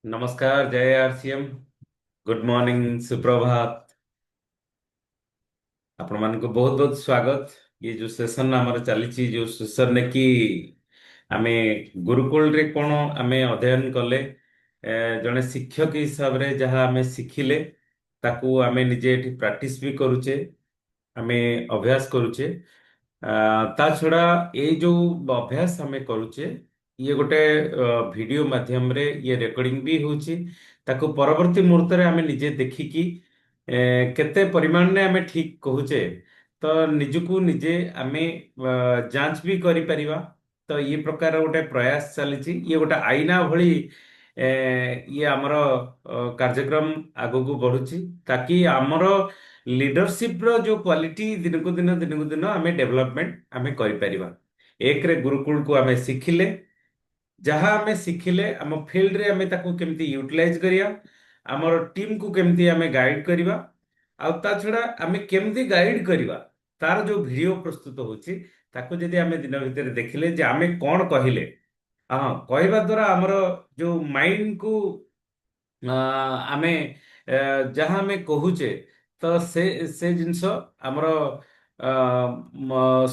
नमस्कार जय RCM. Good morning सुप्रभात। आपण मान को बहुत बहुत स्वागत। ये जो सेशन आमर चली जो सेशन ने कि आमे गुरुकुल रे कोन आमे अध्ययन कले जने शिक्षक हिसाब रे जहाँ आमे शिखिले ताकू आमे निजे एठी प्रैक्टिस भी करूचे, आमे अभ्यास करूचे। ता छड़ा ये जो अभ्यास आमे करूचे ये गोटे वीडियो माध्यम रे ये रेकॉर्डिंग भी होची। ताकू परवर्ती मुहूर्त रे आमे निजे देखिकी केते परिमाण ने आमे ठीक कहूचे तो निजकू निजे आमे जांच भी करि परिबा। तो ये प्रकार गोटे प्रयास चलीची, ये गोटे आईना भली ये आमर कार्यक्रम आगू बढ़ुची ताकि आमर लीडरशिप रो जो क्वालिटी दिन को दिन आमे डेवलपमेंट आमे करि परिबा। एक रे गुरुकुल को आमे शिखिले, जहाँ आमे शिखिले आम फील्ड रे आमे ताकू केमती यूटिलाइज करिया, आमर टीम को केमती आमे गाइड करिबा। आ ता छड़ा आमे केमती गाइड करिबा तार जो वीडियो प्रस्तुत होची ताकू जदि आमे दिन भितर देखिले जे आमे कोन कहिले, हाँ कहवा द्वारा आमर जो माइंड को आमे जहाँ आमे कहूचे तो से जिनस आमर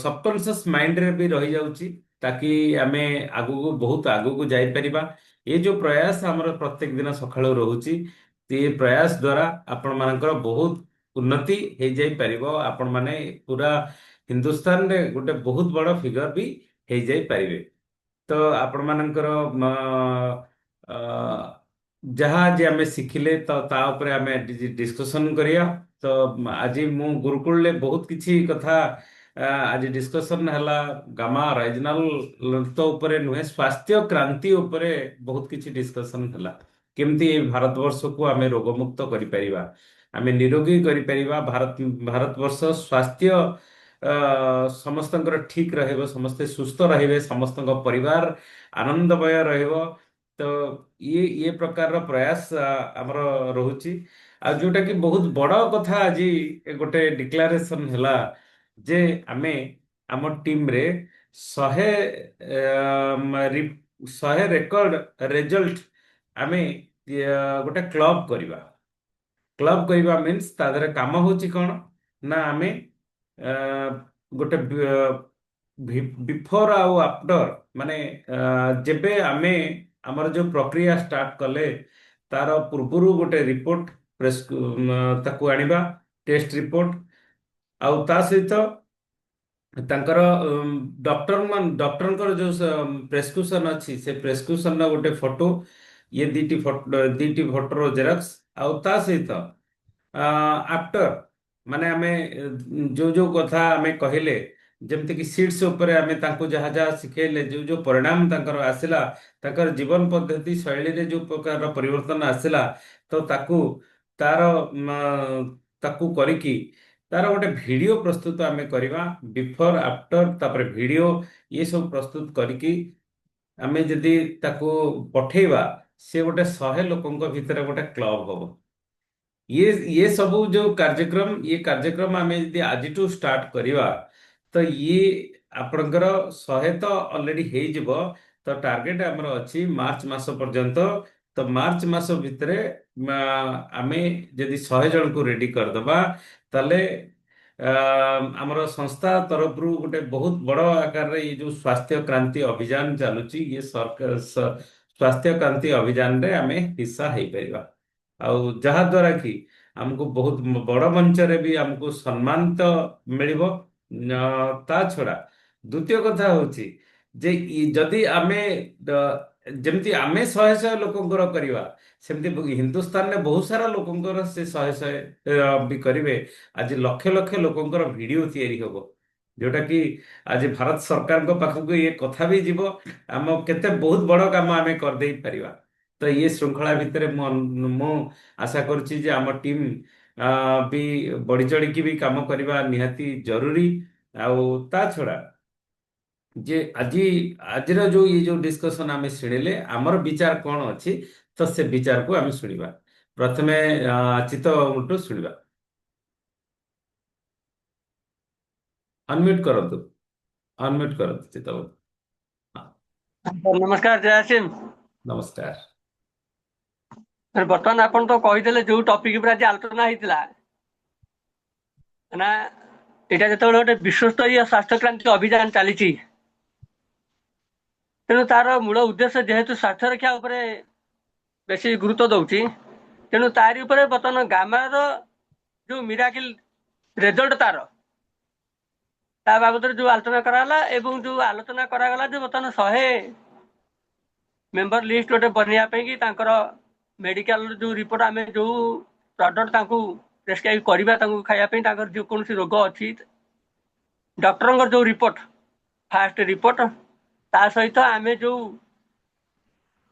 सबकॉन्शियस माइंड रे भी रही जाउची ताकि आमे आगु को बहुत आगु को जाई परिबा। ये जो प्रयास आमर प्रत्येक दिन सकाळु रहुची, ये प्रयास द्वारा आपण मानकर बहुत उन्नति हो जाई परिबो। आपण माने पूरा हिंदुस्तान रे गोटे बहुत बड़ फिगर भी हो जाई परिबे। तो आपण मानकर जहाँ जे आमे शिखिले तो ता ऊपर आमे डिस्कशन करिया। तो आज मु गुरुकुल ले बहुत किछि कथा आज डिस्कशन हला। गामा रीजनल तो ऊपर नुहे स्वास्थ्य क्रांति ऊपर बहुत किछि डिस्कशन हला। केमती भारतवर्ष को आमे रोग मुक्त करि परिबा, आमे निरोगी करि परिबा। भारतवर्ष स्वास्थ्य समस्तଙ୍କର ठीक ରହିବ, ସମସ୍ତେ ସୁସ୍ଥ ରହିବେ, ସମସ୍ତଙ୍କ ପରିବାର ଆନନ୍ଦମୟ ରହିବ। ତ ये प्रकार प्रयास ଆମର ରହୁଛି। ଆଉ ଯୋଉଟା କି ବହୁତ ବଡ କଥା ଆଜି ଗୋଟେ ଡିକ୍ଲାରେସନ ହେଲା ଯେ ଆମେ ଆମ ଟିମରେ 100 ରେକର୍ଡ ରେଜଲ୍ଟ ଆମେ ଗୋଟେ କ୍ଲବ କରିବା ମିନ୍ସ ତା ଦେହରେ କାମ ହଉଛି କଣ ନା ଆମେ ଅ, ଗୋଟେ ବିଫୋର ଆଉ ଆଫ୍ଟର ମାନେ ଯେବେ ଆମେ ଆମର ଯୋଉ ପ୍ରକ୍ରିୟା ଷ୍ଟାର୍ଟ କଲେ ତାର ପୂର୍ବରୁ ଗୋଟେ ରିପୋର୍ଟ ପ୍ରେସ୍ ତାକୁ ଆଣିବା, ଟେଷ୍ଟ ରିପୋର୍ଟ। ଆଉ ତା ସହିତ ତାଙ୍କର ଡକ୍ଟରଙ୍କର ଯୋଉ ପ୍ରେସକ୍ରିପସନ ଅଛି ସେ ପ୍ରେସକ୍ରିପସନର ଗୋଟେ ଫଟୋ, ଇଏ ଦିଟି ଫଟୋର ଜେରକ୍ସ। ଆଉ ତା ସହିତ ଆଫ୍ଟର ମାନେ ଆମେ ଯୋଉ ଯୋଉ କଥା ଆମେ କହିଲେ ଯେମିତି କି ସିଟ୍ସ ଉପରେ ଆମେ ତାଙ୍କୁ ଯାହା ଯାହା ଶିଖେଇଲେ ଯୋଉ ଯୋଉ ପରିଣାମ ତାଙ୍କର ଆସିଲା, ତାଙ୍କର ଜୀବନ ପଦ୍ଧତି ଶୈଳୀରେ ଯୋଉ ପ୍ରକାର ପରିବର୍ତ୍ତନ ଆସିଲା, ତ ତାର ତାକୁ କରିକି ତାର ଗୋଟେ ଭିଡିଓ ପ୍ରସ୍ତୁତ ଆମେ କରିବା। ବିଫୋର ଆଫ୍ଟର ତାପରେ ଭିଡିଓ ଇଏ ସବୁ ପ୍ରସ୍ତୁତ କରିକି ଆମେ ଯଦି ତାକୁ ପଠେଇବା, ସେ ଗୋଟେ 100 ଲୋକଙ୍କ ଭିତରେ ଗୋଟେ କ୍ଲବ ହବ। ये ସବୁ ଯୋଉ କାର୍ଯ୍ୟକ୍ରମ ଆମେ ଯଦି ଆଜିଠୁ ଷ୍ଟାର୍ଟ କରିବା ତ ଇଏ ଆପଣଙ୍କର 100 ତ ଅଲରେଡି ହେଇଯିବ। ତ ଟାର୍ଗେଟ ଆମର ଅଛି ମାର୍ଚ୍ଚ ମାସ ପର୍ଯ୍ୟନ୍ତ। ତ ମାର୍ଚ୍ଚ ମାସ ଭିତରେ ଆମେ ଯଦି 100 ଜଣଙ୍କୁ ରେଡି କରିଦବା ତାହେଲେ ଆମର ସଂସ୍ଥା ତରଫରୁ ଗୋଟେ ବହୁତ ବଡ ଆକାରରେ ଏଇ ଯୋଉ ସ୍ୱାସ୍ଥ୍ୟ କ୍ରାନ୍ତି ଅଭିଯାନ ଚାଲୁଛି, ଇଏ ସରକାର ସ୍ୱାସ୍ଥ୍ୟ କ୍ରାନ୍ତି ଅଭିଯାନରେ ଆମେ ହିସ୍ସା ହେଇପାରିବା। ଆଉ ଯାହା ଦ୍ୱାରା କି ଆମକୁ ବହୁତ ବଡ ମଞ୍ଚରେ ବି ଆମକୁ ସମ୍ମାନ ତ ମିଳିବ। ତା ଛଡା ଦ୍ଵିତୀୟ କଥା ହଉଛି ଯେ ଯଦି ଆମେ ଯେମିତି ଆମେ 100 ଲୋକଙ୍କର କରିବା, ସେମିତି ହିନ୍ଦୁସ୍ତାନରେ ବହୁତ ସାରା ଲୋକଙ୍କର ସେ 100 ବି କରିବେ। ଆଜି ଲକ୍ଷ ଲକ୍ଷ ଲୋକଙ୍କର ଭିଡିଓ ତିଆରି ହବ, ଯୋଉଟା କି ଆଜି ଭାରତ ସରକାରଙ୍କ ପାଖକୁ ଇଏ କଥା ବି ଯିବ। ଆମ କେତେ ବହୁତ ବଡ କାମ ଆମେ କରିଦେଇ ପାରିବା। ତ ଇଏ ଶୃଙ୍ଖଳା ଭିତରେ ମୁଁ ଆଶା କରୁଛି ଯେ ଆମ ଟିମ୍ ବି ବଢି ଚଢିକି ବି କାମ କରିବା ନିହାତି ଜରୁରୀ। ଆଉ ତା ଛଡା ଯେ ଆଜିର ଯୋଉ ଇଏ ଯୋଉ ଡିସ୍କସନ ଆମେ ଶୁଣିଲେ ଆମର ବିଚାର କଣ ଅଛି, ତ ସେ ବିଚାରକୁ ଆମେ ଶୁଣିବା। ପ୍ରଥମେ ଚିତ୍ତବାବୁଙ୍କଠୁ ଶୁଣିବା। ଅନମ୍ୟୁଟ କରନ୍ତୁ, ଅନମ୍ୟୁଟ କରନ୍ତୁ ଚିତ୍ତବାବୁ। ହଁ, नमस्कार जय सिंह। नमस्कार। ବର୍ତ୍ତମାନ ଆପଣ ତ କହିଦେଲେ ଯୋଉ ଟପିକ ଉପରେ ଆଜି ଆଲୋଚନା ହେଇଥିଲା ନା, ଏଇଟା ଯେତେବେଳେ ଗୋଟେ ବିଶ୍ୱସ୍ତରୀୟ ସ୍ୱାସ୍ଥ୍ୟ କ୍ରାନ୍ତି ଅଭିଯାନ ଚାଲିଛି, ତେଣୁ ତାର ମୂଳ ଉଦ୍ଦେଶ୍ୟ ଯେହେତୁ ସ୍ୱାସ୍ଥ୍ୟ ରକ୍ଷା ଉପରେ ବେଶୀ ଗୁରୁତ୍ୱ ଦଉଛି, ତେଣୁ ତାରି ଉପରେ ବର୍ତ୍ତମାନ ଗାମାର ଯୋଉ ମିରାକିଲ ରେଜଲ୍ଟ ତା ବାବଦରେ ଯୋଉ ଆଲୋଚନା କରାଗଲା ଏବଂ ଯୋଉ ଆଲୋଚନା କରାଗଲା ଯେ ବର୍ତ୍ତମାନ 100 ମେମ୍ବର ଲିଷ୍ଟ ଗୋଟେ ବନେଇବା ପାଇଁ କି ତାଙ୍କର ମେଡିକାଲ ଯୋଉ ରିପୋର୍ଟ ଆମେ ଯୋଉ ପ୍ରଡକ୍ଟ ତାଙ୍କୁ ପ୍ରେସକ୍ରାଇବ କରିବା ତାଙ୍କୁ ଖାଇବା ପାଇଁ ତାଙ୍କର ଯେକୌଣସି ରୋଗ ଅଛି ଡକ୍ଟରଙ୍କର ଯୋଉ ରିପୋର୍ଟ ଫାଷ୍ଟ ରିପୋର୍ଟ ତା ସହିତ ଆମେ ଯୋଉ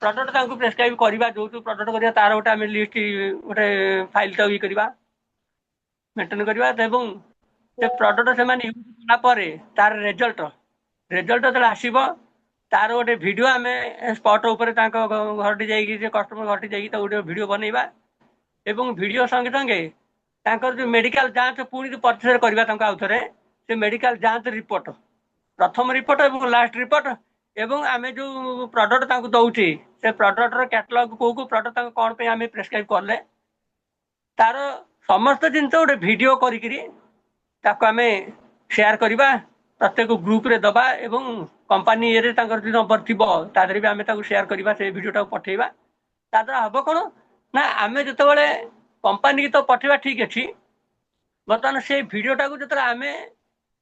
ପ୍ରଡକ୍ଟ ତାଙ୍କୁ ପ୍ରେସକ୍ରାଇବ କରିବା ଯୋଉ ଯୋଉ ପ୍ରଡକ୍ଟ କରିବା ତାର ଗୋଟେ ଆମେ ଲିଷ୍ଟ ଗୋଟେ ଫାଇଲଟା ଇଏ କରିବା ମେଣ୍ଟେନ କରିବା ଏବଂ ସେ ପ୍ରଡକ୍ଟ ସେମାନେ ୟୁଜ କଲା ପରେ ତାର ରେଜଲ୍ଟ ଯେତେବେଳେ ଆସିବ ତାର ଗୋଟେ ଭିଡିଓ ଆମେ ସ୍ପଟ ଉପରେ ତାଙ୍କ ଘରଟି ଯାଇକି ସେ କଷ୍ଟମର ଘରଟି ଯାଇକି ତାକୁ ଗୋଟେ ଭିଡିଓ ବନେଇବା ଏବଂ ଭିଡିଓ ସଙ୍ଗେ ସଙ୍ଗେ ତାଙ୍କର ଯୋଉ ମେଡିକାଲ ଯାଞ୍ଚ ପୁଣି ପଛରେ କରିବା ତାଙ୍କୁ ଆଉଥରେ ସେ ମେଡିକାଲ ଯାଞ୍ଚ ରିପୋର୍ଟ ପ୍ରଥମ ରିପୋର୍ଟ ଏବଂ ଲାଷ୍ଟ ରିପୋର୍ଟ ଏବଂ ଆମେ ଯୋଉ ପ୍ରଡକ୍ଟ ତାଙ୍କୁ ଦଉଛେ ସେ ପ୍ରଡକ୍ଟର କ୍ୟାଟାଲଗ କୋଉ କୋଉ ପ୍ରଡକ୍ଟ ତାଙ୍କୁ କଣ ପାଇଁ ଆମେ ପ୍ରେସକ୍ରାଇବ କଲେ ତାର ସମସ୍ତ ଜିନିଷ ଗୋଟେ ଭିଡିଓ କରିକିରି ତାକୁ ଆମେ ସେୟାର କରିବା ପ୍ରତ୍ୟେକ ଗ୍ରୁପରେ ଦବା ଏବଂ କମ୍ପାନୀ ଇଏରେ ତାଙ୍କର ଯଦି ନମ୍ବର ଥିବ ତା ଦେହରେ ବି ଆମେ ତାକୁ ସେୟାର କରିବା ସେ ଭିଡିଓଟାକୁ ପଠେଇବା ତା ଦ୍ୱାରା ହବ କଣ ନା ଆମେ ଯେତେବେଳେ କମ୍ପାନୀକି ତ ପଠେଇବା ଠିକ ଅଛି ବର୍ତ୍ତମାନ ସେଇ ଭିଡିଓଟାକୁ ଯେତେବେଳେ ଆମେ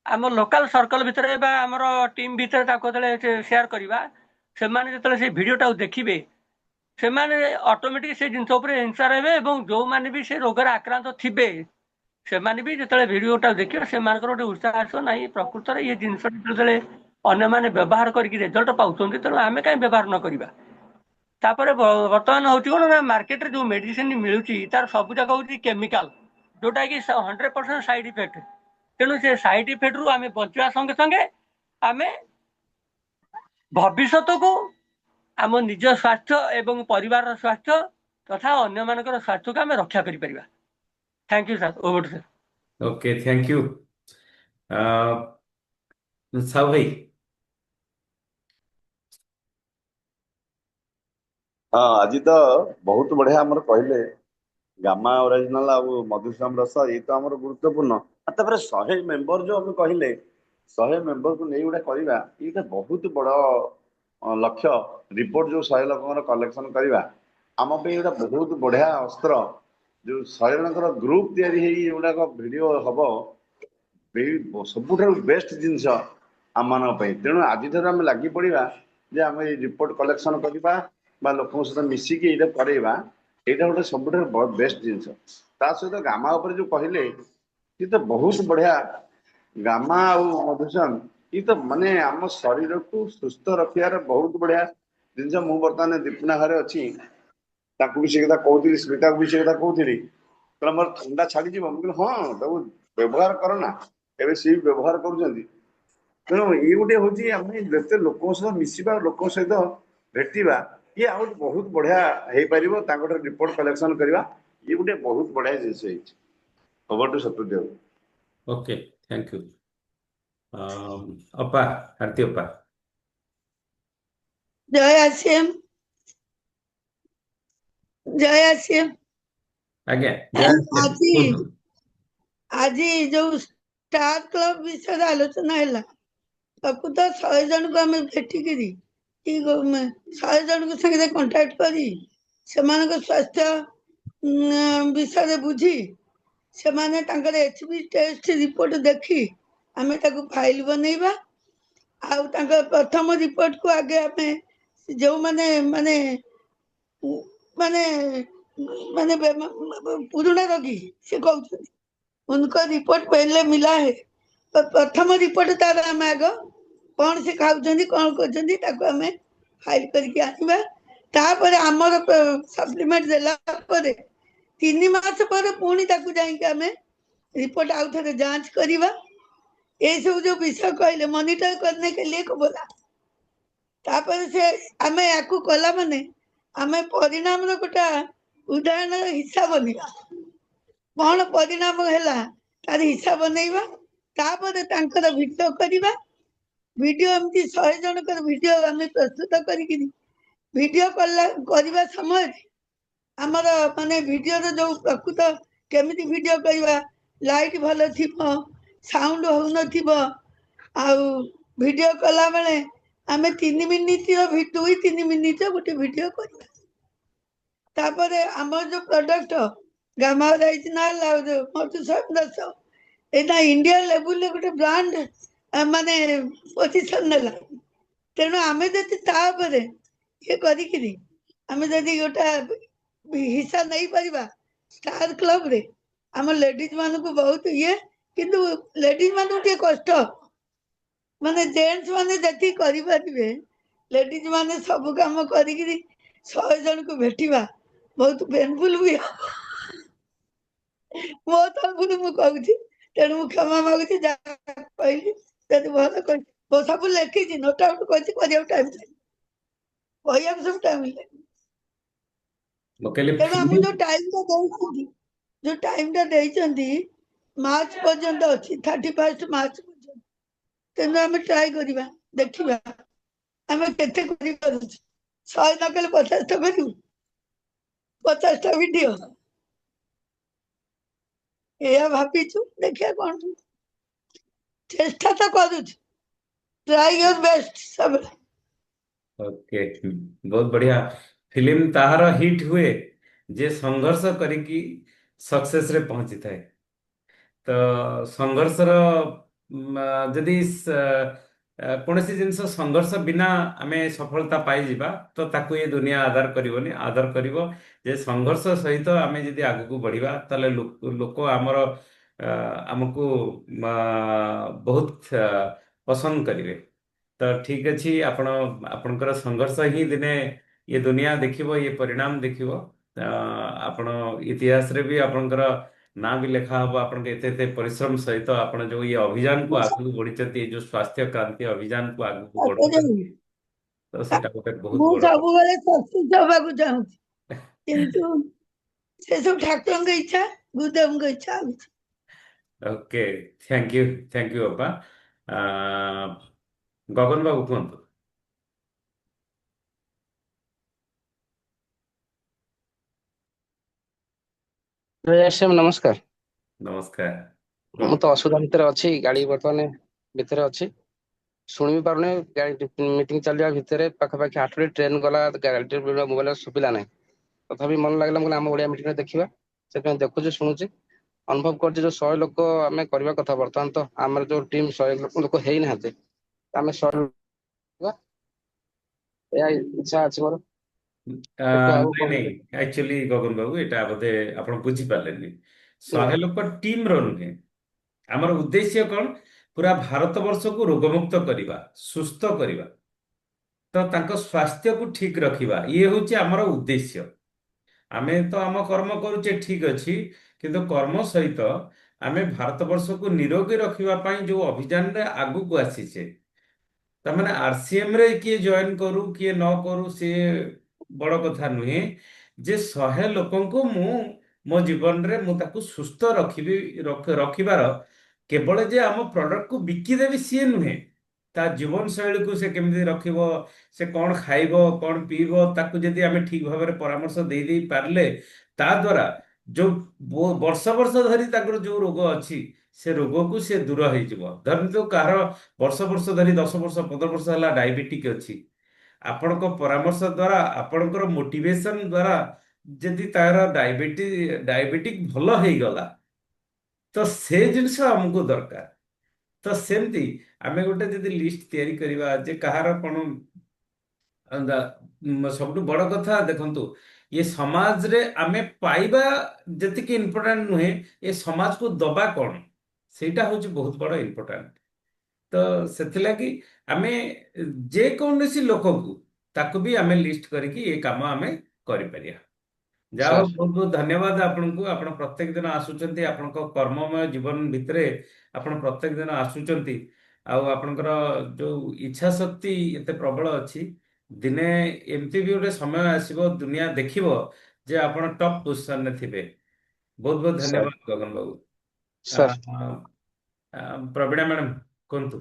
ଆମ ଲୋକାଲ ସର୍କଲ ଭିତରେ ବା ଆମର ଟିମ୍ ଭିତରେ ତାକୁ ଯେତେବେଳେ ସେୟାର କରିବା ସେମାନେ ଯେତେବେଳେ ସେଇ ଭିଡିଓଟାକୁ ଦେଖିବେ ସେମାନେ ଅଟୋମେଟିକ ସେ ଜିନିଷ ଉପରେ ଇନ୍ସାର ହେବେ ଏବଂ ଯୋଉମାନେ ବି ସେ ରୋଗରେ ଆକ୍ରାନ୍ତ ଥିବେ ସେମାନେ ବି ଯେତେବେଳେ ଭିଡିଓଟା ଦେଖିବେ ସେମାନଙ୍କର ଗୋଟେ ଉତ୍ସାହ ଆସିବ ନାହିଁ ପ୍ରକୃତରେ ଇଏ ଜିନିଷ ଯେତେବେଳେ ଅନ୍ୟମାନେ ବ୍ୟବହାର କରିକି ରେଜଲ୍ଟ ପାଉଛନ୍ତି ତେଣୁ ଆମେ କାହିଁ ବ୍ୟବହାର ନ କରିବା ତାପରେ ବର୍ତ୍ତମାନ ହଉଛି କଣ ନା ମାର୍କେଟରେ ଯୋଉ ମେଡିସିନ ମିଳୁଛି ତାର ସବୁ ଯାକ ହଉଛି କେମିକାଲ ଯୋଉଟା କି 100% ସାଇଡ ଇଫେକ୍ଟ ତେଣୁ ସେ ସାଇଡ ଇଫେକ୍ଟରୁ ଆମେ ବଞ୍ଚିବା ସଙ୍ଗେ ସଙ୍ଗେ ଆମେ ଭବିଷ୍ୟତକୁ ଆମ ନିଜ ସ୍ୱାସ୍ଥ୍ୟ ଏବଂ ପରିବାରର ସ୍ୱାସ୍ଥ୍ୟ ତଥା ଅନ୍ୟମାନଙ୍କର ସ୍ୱାସ୍ଥ୍ୟକୁ ଆମେ ରକ୍ଷା କରିପାରିବା। Thank you sir over to sir. Okay, thank you. Sahu भाई। ହଁ ଆଜି ତ ବହୁତ ବଢିଆ ଆମର କହିଲେ ଗାମା ଓରିଜିନାଲ ଆଉ ମଧୁଶ୍ୟାମ ରସ ଏଇ ତ ଆମର ଗୁରୁତ୍ୱପୂର୍ଣ୍ଣ। ଆଉ ତାପରେ 100 ମେମ୍ବର ଯୋଉ ଆମେ କହିଲେ 100 ମେମ୍ବରକୁ ନେଇ ଗୋଟେ କରିବା ଏଇଟା ବହୁତ ବଡ ଲକ୍ଷ୍ୟ। ରିପୋର୍ଟ ଯୋଉ 100 ଲୋକଙ୍କର କଲେକ୍ସନ କରିବା ଆମ ପାଇଁ ଏଇଟା ବହୁତ ବଢିଆ ଅସ୍ତ୍ର। ଯୋଉ 100 ଜଣଙ୍କର ଗ୍ରୁପ ତିଆରି ହେଇ ଏଗୁଡାକ ଭିଡିଓ ହବ ସବୁଠାରୁ ବେଷ୍ଟ ଜିନିଷ ଆମମାନଙ୍କ ପାଇଁ। ତେଣୁ ଆଜିଠାରୁ ଆମେ ଲାଗି ପଡିବା ଯେ ଆମେ ଏଇ ରିପୋର୍ଟ କଲେକ୍ସନ କରିବା ବା ଲୋକଙ୍କ ସହିତ ମିଶିକି ଏଇଟା କରେଇବା। ଏଇଟା ଗୋଟେ ସବୁଠାରୁ ବେଷ୍ଟ ଜିନିଷ। ତା ସହିତ ଗାମା ଉପରେ ଯୋଉ କହିଲେ ସେ ତ ବହୁତ ବଢିଆ। ଗାମା ଆଉ ମଧୁଶ୍ୟାମ ଇଏ ତ ମାନେ ଆମ ଶରୀରକୁ ସୁସ୍ଥ ରଖିବାର ବହୁତ ବଢିଆ ଜିନିଷ। ମୁଁ ବର୍ତ୍ତମାନ ଦୀପନା ଘରେ ଅଛି ତାକୁ ବି ସେ କଥା କହୁଥିଲି ସ୍ମିତାକୁ ବି ସେ କଥା କହୁଥିଲି କହିଲା ମୋର ଥଣ୍ଡା ଛାଡିଯିବ। ମୁଁ କହିଲି ହଁ ତାକୁ ବ୍ୟବହାର କର ନା। ଏବେ ସିଏ ବି ବ୍ୟବହାର କରୁଛନ୍ତି। ତେଣୁ ଇଏ ଗୋଟେ ହଉଛି ଆମେ ଯେତେ ଲୋକଙ୍କ ସହିତ ମିଶିବା ଲୋକଙ୍କ ସହିତ ଭେଟିବା ଇଏ ଆଉ ବହୁତ ବଢିଆ ହେଇପାରିବ। ତାଙ୍କଠାରୁ ରିପୋର୍ଟ କଲେକ୍ସନ କରିବା ଇଏ ଗୋଟେ ବହୁତ ବଢିଆ ଜିନିଷ ହେଇଛି। Over to Satyadev. Okay, thank you. अपा, हारती अपा। जय आसिम जय आसिम आज्ञा, जय ଆଜି କୁହନ୍ତୁ। ଆଜି ଯୋଉ ଷ୍ଟାର କ୍ଲବ ବିଷୟରେ ଆଲୋଚନା ହେଲା ତାକୁ ତ 100 ଜଣଙ୍କୁ ଆମେ ଭେଟିକିରି 100 ଜଣଙ୍କ ସାଙ୍ଗରେ କଣ୍ଟାକ୍ଟ କରି ସେମାନଙ୍କ ସ୍ୱାସ୍ଥ୍ୟ ବିଷୟରେ ବୁଝି ସେମାନେ ତାଙ୍କର HB ଟେଷ୍ଟ ରିପୋର୍ଟ ଦେଖି ଆମେ ତାକୁ ଫାଇଲ ବନେଇବା। ଆଉ ତାଙ୍କ ପ୍ରଥମ ରିପୋର୍ଟକୁ ଆଗେ ଆମେ ଯେଉଁମାନେ ମାନେ ମାନେ ମାନେ पुराना रोगी से कहते उनको रिपोर्ट पहले मिला है तो प्रथम रिपोर्ट तार आम आग कौन से खाऊँ कौन कर फाइल करके आनवा। तापर आमर सप्लीमेंट देला 3 मास पर पुणी जाके रिपोर्ट आउ थे जांच करवा। ये सब जो विषय कहले मॉनिटर करने के लिए को बोला। तापर से आम या कला माने आम परिणाम गोटा उदाहरण हिसाब बनिया कौन परिणाम है तार हिसाब बनइबा। तापर तांकर वीडियो करवा। वीडियो एमती 100 जनकर वीडियो आम प्रस्तुत करी वीडियो करवा समय ଆମର ମାନେ ଭିଡ଼ିଓର ଯୋଉ ପ୍ରକୃତ କେମିତି ଭିଡ଼ିଓ କରିବା, ଲାଇଟ୍ ଭଲ ଥିବ, ସାଉଣ୍ଡ ହଉନଥିବ, ଆଉ ଭିଡ଼ିଓ କଲାବେଳେ ଆମେ 3 ମିନିଟ୍ର 2-3 ମିନିଟ୍ର ଗୋଟେ ଭିଡ଼ିଓ କରିବା। ତାପରେ ଆମର ଯୋଉ ପ୍ରଡକ୍ଟ ଗାମା ଅରିଜିନାଲ ଆଉ ଯୋଉ ମଧୁସୂଦନ ଦାସ, ଏଇଟା ଇଣ୍ଡିଆ ଲେବୁଲରେ ଗୋଟେ ବ୍ରାଣ୍ଡ ମାନେ ପୋଜିସନ ନେଲା। ତେଣୁ ଆମେ ଯଦି ତା ଉପରେ ଇଏ କରିକିରି ଆମେ ଯଦି ଗୋଟେ ହିସା ନେଇପାରିବା ଷ୍ଟାର କ୍ଲବରେ, ଆମ ଲେଡିଜ ମାନଙ୍କୁ ବହୁତ ଇଏ, କିନ୍ତୁ ଲେଡିଜ ମାନଙ୍କୁ ଟିକେ କଷ୍ଟ, ମାନେ ଜେଣ୍ଟସ ମାନେ ଯେତିକି କରିପାରିବେ, ଲେଡିଜ ମାନେ ସବୁ କାମ କରିକିରି 100 ଜଣଙ୍କୁ ଭେଟିବା ବହୁତ ପେନଫୁଲ ବି ହବ। ମୋ ତରଫରୁ ମୁଁ କହୁଛି, ତେଣୁ ମୁଁ କ୍ଷମା ମାଗୁଛି ଯାହା କହିଲି, ଯଦି ଭଲ କହିଲି। ମୁଁ ସବୁ ଲେଖିଛି, ନୋଟ ଆଉଟ କରିଛି, କରିବାକୁ ଟାଇମ୍ ନାହିଁ, କହିବାକୁ ସବୁ ଟାଇମ୍ ନାହିଁ। ମୁଁ କହିଲି ତେଣୁ ଆମକୁ ଫିଲ୍ମ ଯୋଉ ଟାଇମଟା ଦେଇଛନ୍ତି ମାର୍ଚ୍ଚ ପର୍ଯ୍ୟନ୍ତ ଅଛି, 31 ମାର୍ଚ୍ଚ ପର୍ଯ୍ୟନ୍ତ। ତେଣୁ ଆମେ ଟ୍ରାଏ କରିବା, ଦେଖିବା ଆମେ କେତେ କରିପାରୁଛୁ। 100 ନ କଲେ 50ଟା କରିବୁ, 50ଟା ଭିଡିଓ ଏଇଆ ଭାବିଛୁ। ଦେଖିବା କଣ ହଉଛି। ଚେଷ୍ଟା ତ କରୁଛୁ, ଟ୍ରାଇ ୟୋର ବେଷ୍ଟ ସବୁବେଳେ। ଓକେ, ବହୁତ ବଢିଆ। ଫିଲ୍ମ ତାହାର ହିଟ୍ ହୁଏ ଯେ ସଂଘର୍ଷ କରିକି ସକ୍ସେସରେ ପହଞ୍ଚିଥାଏ। ତ ସଂଘର୍ଷର ଯଦି କୌଣସି ଜିନିଷ ସଂଘର୍ଷ ବିନା ଆମେ ସଫଳତା ପାଇଯିବା ତ ତାକୁ ଏ ଦୁନିଆ ଆଦର କରିବନି। ଆଦର କରିବ ଯେ ସଂଘର୍ଷ ସହିତ ଆମେ ଯଦି ଆଗକୁ ବଢିବା ତାହେଲେ ଲୋକ ଆମର ଆ, ଆମକୁ ବହୁତ ପସନ୍ଦ କରିବେ। ତ ଠିକ ଅଛି, ଆପଣଙ୍କର ସଂଘର୍ଷ ହିଁ ଦିନେ ଏ ଦୁନିଆ ଦେଖିବ, ଏ ପରିଣାମ ଦେଖିବ। ଆ, ଆପଣ ଇତିହାସରେ ବି ଆପଣଙ୍କର ନାଁ ବି ଲେଖା ହବ, ଆପଣଙ୍କ ଏତେ ଏତେ ପରିଶ୍ରମ ସହିତ ଆପଣ ଯୋଉ ଏ ଅଭିଯାନକୁ ଆଗକୁ ବଢିଛନ୍ତି, ଏ ଯୋଉ ସ୍ୱାସ୍ଥ୍ୟ କ୍ରାନ୍ତି ଅଭିଯାନକୁ ଆଗକୁ ବଢଉଛନ୍ତି, ତ ସେଇଟା ଗୋଟେ ବହୁତ ମୁଁ ବଡ କଥା। ସବୁବେଳେ ସକ୍ସେସ ହବାକୁ ଚାହୁଁଛି, କିନ୍ତୁ ସେ ସବୁ ଠାକୁରଙ୍କ ଇଚ୍ଛା, ଗୁରୁଦେବଙ୍କ ଇଚ୍ଛା। ଆଉ କିଛି। ଓକେ, ଥ୍ୟାଙ୍କ ୟୁ ଅପା। ଆ, ଗଗନ ବାବୁ କୁହନ୍ତୁ। ଶ୍ୟାମ ନମସ୍କାର। ନମସ୍କାର, ମୁଁ କୁହନ୍ତୁ। ତ ଅସୁବିଧା ଭିତରେ ଅଛି, ଗାଡି ବର୍ତ୍ତମାନ ଭିତରେ ଅଛି, ଶୁଣି ବି ପାରୁନି। ମିଟିଂ ଚାଲିବା ଭିତରେ ପାଖାପାଖି 8ଟି ଟ୍ରେନ ଗଲା, ଗାଡି ମୋବାଇଲ ଶୁଭିଲା ନାହିଁ। ତଥାପି ମନ ଲାଗିଲା, ମୁଁ କହିଲି ଆମ ଓଡିଆ ମିଟିଂରେ ଦେଖିବା, ସେଥିପାଇଁ ଦେଖୁଛି, ଶୁଣୁଛି, ଅନୁଭବ କରୁଛି। ଯୋଉ 100 ଲୋକ ଆମେ କରିବା କଥା, ବର୍ତ୍ତମାନ ତ ଆମର ଯୋଉ ଟିମ୍ 100 ଲୋକ ହେଇନାହାନ୍ତି, ଆମେ 100 ଲୋକ, ଏହା ଇଚ୍ଛା ଅଛି ମୋର। ଦେଖିବା ଆଉ ନାଇଁ କଣ ନାଇଁ, କରିବା। ଆକ୍ଚୁଆଲି ଗଗନ ବାବୁ ଏଇଟା ବୋଧେ ଆପଣ ବୁଝିପାରିଲେନି। ନାଇଁ 100 ଲୋକ ଟିମର ନୁହେଁ। ଆମର ଉଦ୍ଦେଶ୍ୟ କଣ? ପୁରା ଭାରତ ବର୍ଷକୁ ରୋଗମୁକ୍ତ କରିବା, ସୁସ୍ଥ କରିବା, ତ ତାଙ୍କ ସ୍ୱାସ୍ଥ୍ୟକୁ ଠିକ ରଖିବା, ଇଏ ହଉଛି ଆମର ଉଦ୍ଦେଶ୍ୟ। ଆମେ ତ ଆମ କର୍ମ କରୁଛେ ଠିକ ଅଛି, କିନ୍ତୁ କର୍ମ ସହିତ ଆମେ ଭାରତ ବର୍ଷକୁ ନିରୋଗୀ ରଖିବା ପାଇଁ ଯୋଉ ଅଭିଯାନରେ ଆଗକୁ ଆସିଛେ, ତାମାନେ ଆରସିଏମ ରେ କିଏ ଜଏନ କରୁ କିଏ ନ କରୁ ସେ ବଡ କଥା ନୁହେଁ। ଯେ 100 ଲୋକଙ୍କୁ ମୋ ଜୀବନରେ ମୁଁ ତାକୁ ସୁସ୍ଥ ରଖିବାର, କେବଳ ଯେ ଆମ ପ୍ରଡକ୍ଟକୁ ବିକିଦେବି ସିଏ ନୁହେଁ। ତା ଜୀବନ ଶୈଳୀକୁ ସେ କେମିତି ରଖିବ, ସେ କଣ ଖାଇବ, କଣ ପିଇବ, ତାକୁ ଯଦି ଆମେ ଠିକ ଭାବରେ ପରାମର୍ଶ ଦେଇ ପାରିଲେ, ତା ଦ୍ୱାରା ଯୋଉ ବର୍ଷ ବର୍ଷ ଧରି ତାଙ୍କର ଯୋଉ ରୋଗ ଅଛି, ସେ ରୋଗକୁ ସେ ଦୂର ହେଇଯିବ। ଧରନ୍ତୁ କାହାର ବର୍ଷ ବର୍ଷ ଧରି 10 ବର୍ଷ 15 ବର୍ଷ ହେଲା ଡାଇବେଟିକ୍ ଅଛି, ଆପଣଙ୍କ ପରାମର୍ଶ ଦ୍ୱାରା, ଆପଣଙ୍କର ମୋଟିଭେସନ ଦ୍ୱାରା ଯଦି ତାର ଡାଇବେଟିକ୍ ଭଲ ହେଇଗଲା, ତ ସେ ଜିନିଷ ଆମକୁ ଦରକାର। ତ ସେମିତି ଆମେ ଗୋଟେ ଯଦି ଲିଷ୍ଟ ତିଆରି କରିବା ଯେ କାହାର କଣ, ସବୁଠୁ ବଡ କଥା ଦେଖନ୍ତୁ, ଏ ସମାଜରେ ଆମେ ପାଇବା ଯେତିକି ଇମ୍ପୋର୍ଟାଣ୍ଟ ନୁହେଁ, ଏ ସମାଜକୁ ଦବା କଣ, ସେଇଟା ହଉଛି ବହୁତ ବଡ ଇମ୍ପୋର୍ଟାଣ୍ଟ। ତ ସେଥିଲାଗି ଆମେ ଯେକୌଣସି ଲୋକକୁ ତାକୁ ବି ଆମେ ଲିଷ୍ଟ କରିକି ଏ କାମ ଆମେ କରିପାରିବା। ଯାହା ହଉ, ସାର୍ ବହୁତ ବହୁତ ଧନ୍ୟବାଦ ଆପଣଙ୍କୁ। ଆପଣ ପ୍ରତ୍ୟେକ ଦିନ ଆସୁଛନ୍ତି, ଆପଣଙ୍କ କର୍ମମୟ ଜୀବନ ଭିତରେ ଆପଣ ପ୍ରତ୍ୟେକ ଦିନ ଆସୁଛନ୍ତି, ଆଉ ଆପଣଙ୍କର ଯୋଉ ଇଚ୍ଛା ଶକ୍ତି ଏତେ ପ୍ରବଳ ଅଛି। ଦିନେ ଏମିତି ବି ଗୋଟେ ସମୟ ଆସିବ, ଦୁନିଆ ଦେଖିବ ଯେ ଆପଣ ଟପ୍ ପୋଜିସନରେ ଥିବେ। ବହୁତ ବହୁତ ସାର୍ ଧନ୍ୟବାଦ ଗଗନ ବାବୁ। ଆ, ସାର୍ ପ୍ରବୀଣା ମ୍ୟାଡ଼ାମ କୁହନ୍ତୁ।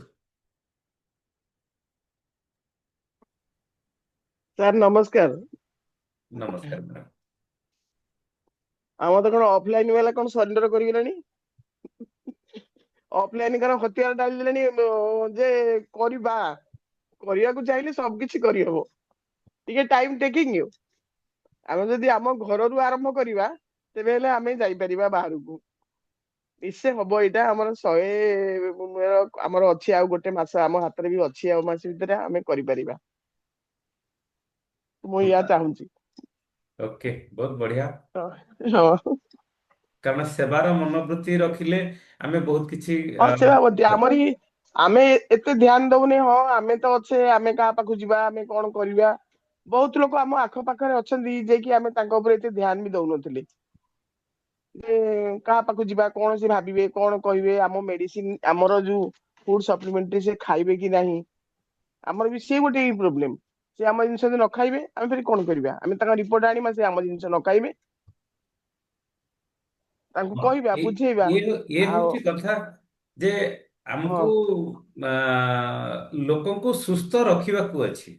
ସାର୍ ନମସ୍କାର। ନମସ୍କାର ମ୍ୟାଡ଼ାମ। ଆମର ତ କଣ ଅଫଲାଇନ ବାଲା କଣ ସରେଣ୍ଡର କରିଗଲେଣି, ଅଫଲାଇନ କଣ ହତିଆର ଡାଲିଲେଣି ଯେ କରିବାକୁ ଚାହିଁଲେ ସବୁ କିଛି କରିହବ, ଟିକେ ଟାଇମ ଟେକିଂ। ଆମେ ଯଦି ଆମ ଘରରୁ ଆରମ୍ଭ କରିବା ତେବେ ହେଲେ ଆମେ ଯାଇପାରିବା ବାହାରକୁ, ନିଶ୍ଚୟ ହବ। ଏଇଟା ଆମର ଆମର ଅଛି ଆଉ ଗୋଟେ ମାସ ଆମ ହାତରେ ବି ଅଛି, ଆଉ ମାସ ଭିତରେ ଆମେ କରିପାରିବା, ମୁଁ ୟା ଚାହୁଁଛି। ଓକେ, ବହୁତ ବଢିଆ। ହଁ କାରଣ ସେବାର ମନୋବୃତ୍ତି ରଖିଲେ ଆମେ ବହୁତ କିଛି ହଁ ସେ ଭାବନ୍ତି ଆମରି, ଆମେ ଏତେ ଧ୍ୟାନ ଦଉନେ, ହଁ ଆମେ ତ ଅଛେ, ଆମେ କାହା ପାଖକୁ ଯିବା, ଆମେ କଣ କରିବା। ବହୁତ ଲୋକ ଆମ ଆଖ ପାଖରେ ଅଛନ୍ତି ଯାଇକି ଆମେ ତାଙ୍କ ଉପରେ ଏତେ ଧ୍ୟାନ ବି ଦଉନଥିଲେ, ଯେ କାହା ପାଖକୁ ଯିବା, କଣ ସେ ଭାବିବେ, କଣ କହିବେ, ଆମ ମେଡିସିନ ଆମର ଯୋଉ ଫୁଡ ସପ୍ଲିମେଣ୍ଟାରୀ ସେ ଖାଇବେ କି ନାହିଁ, ଆମର ବି ସେ ଗୋଟେ ପ୍ରୋବ୍ଲେମ। ସେ ଆମ ଜିନିଷ ଯଦି ନ ଖାଇବେ ଆମେ ଫେର କଣ କରିବା, ଆମେ ତାଙ୍କ ରିପୋର୍ଟ ଆଣିବା, ସେ ଆମ ଜିନିଷ ନ ଖାଇବେ, ତାଙ୍କୁ ହଁ, କହିବା ବୁଝେଇବା। ଇଏ ଆଉ ହଉଛି କଥା ଯେ ହଁ ଆମକୁ ଲୋକଙ୍କୁ ସୁସ୍ଥ ରଖିବାକୁ ଅଛି।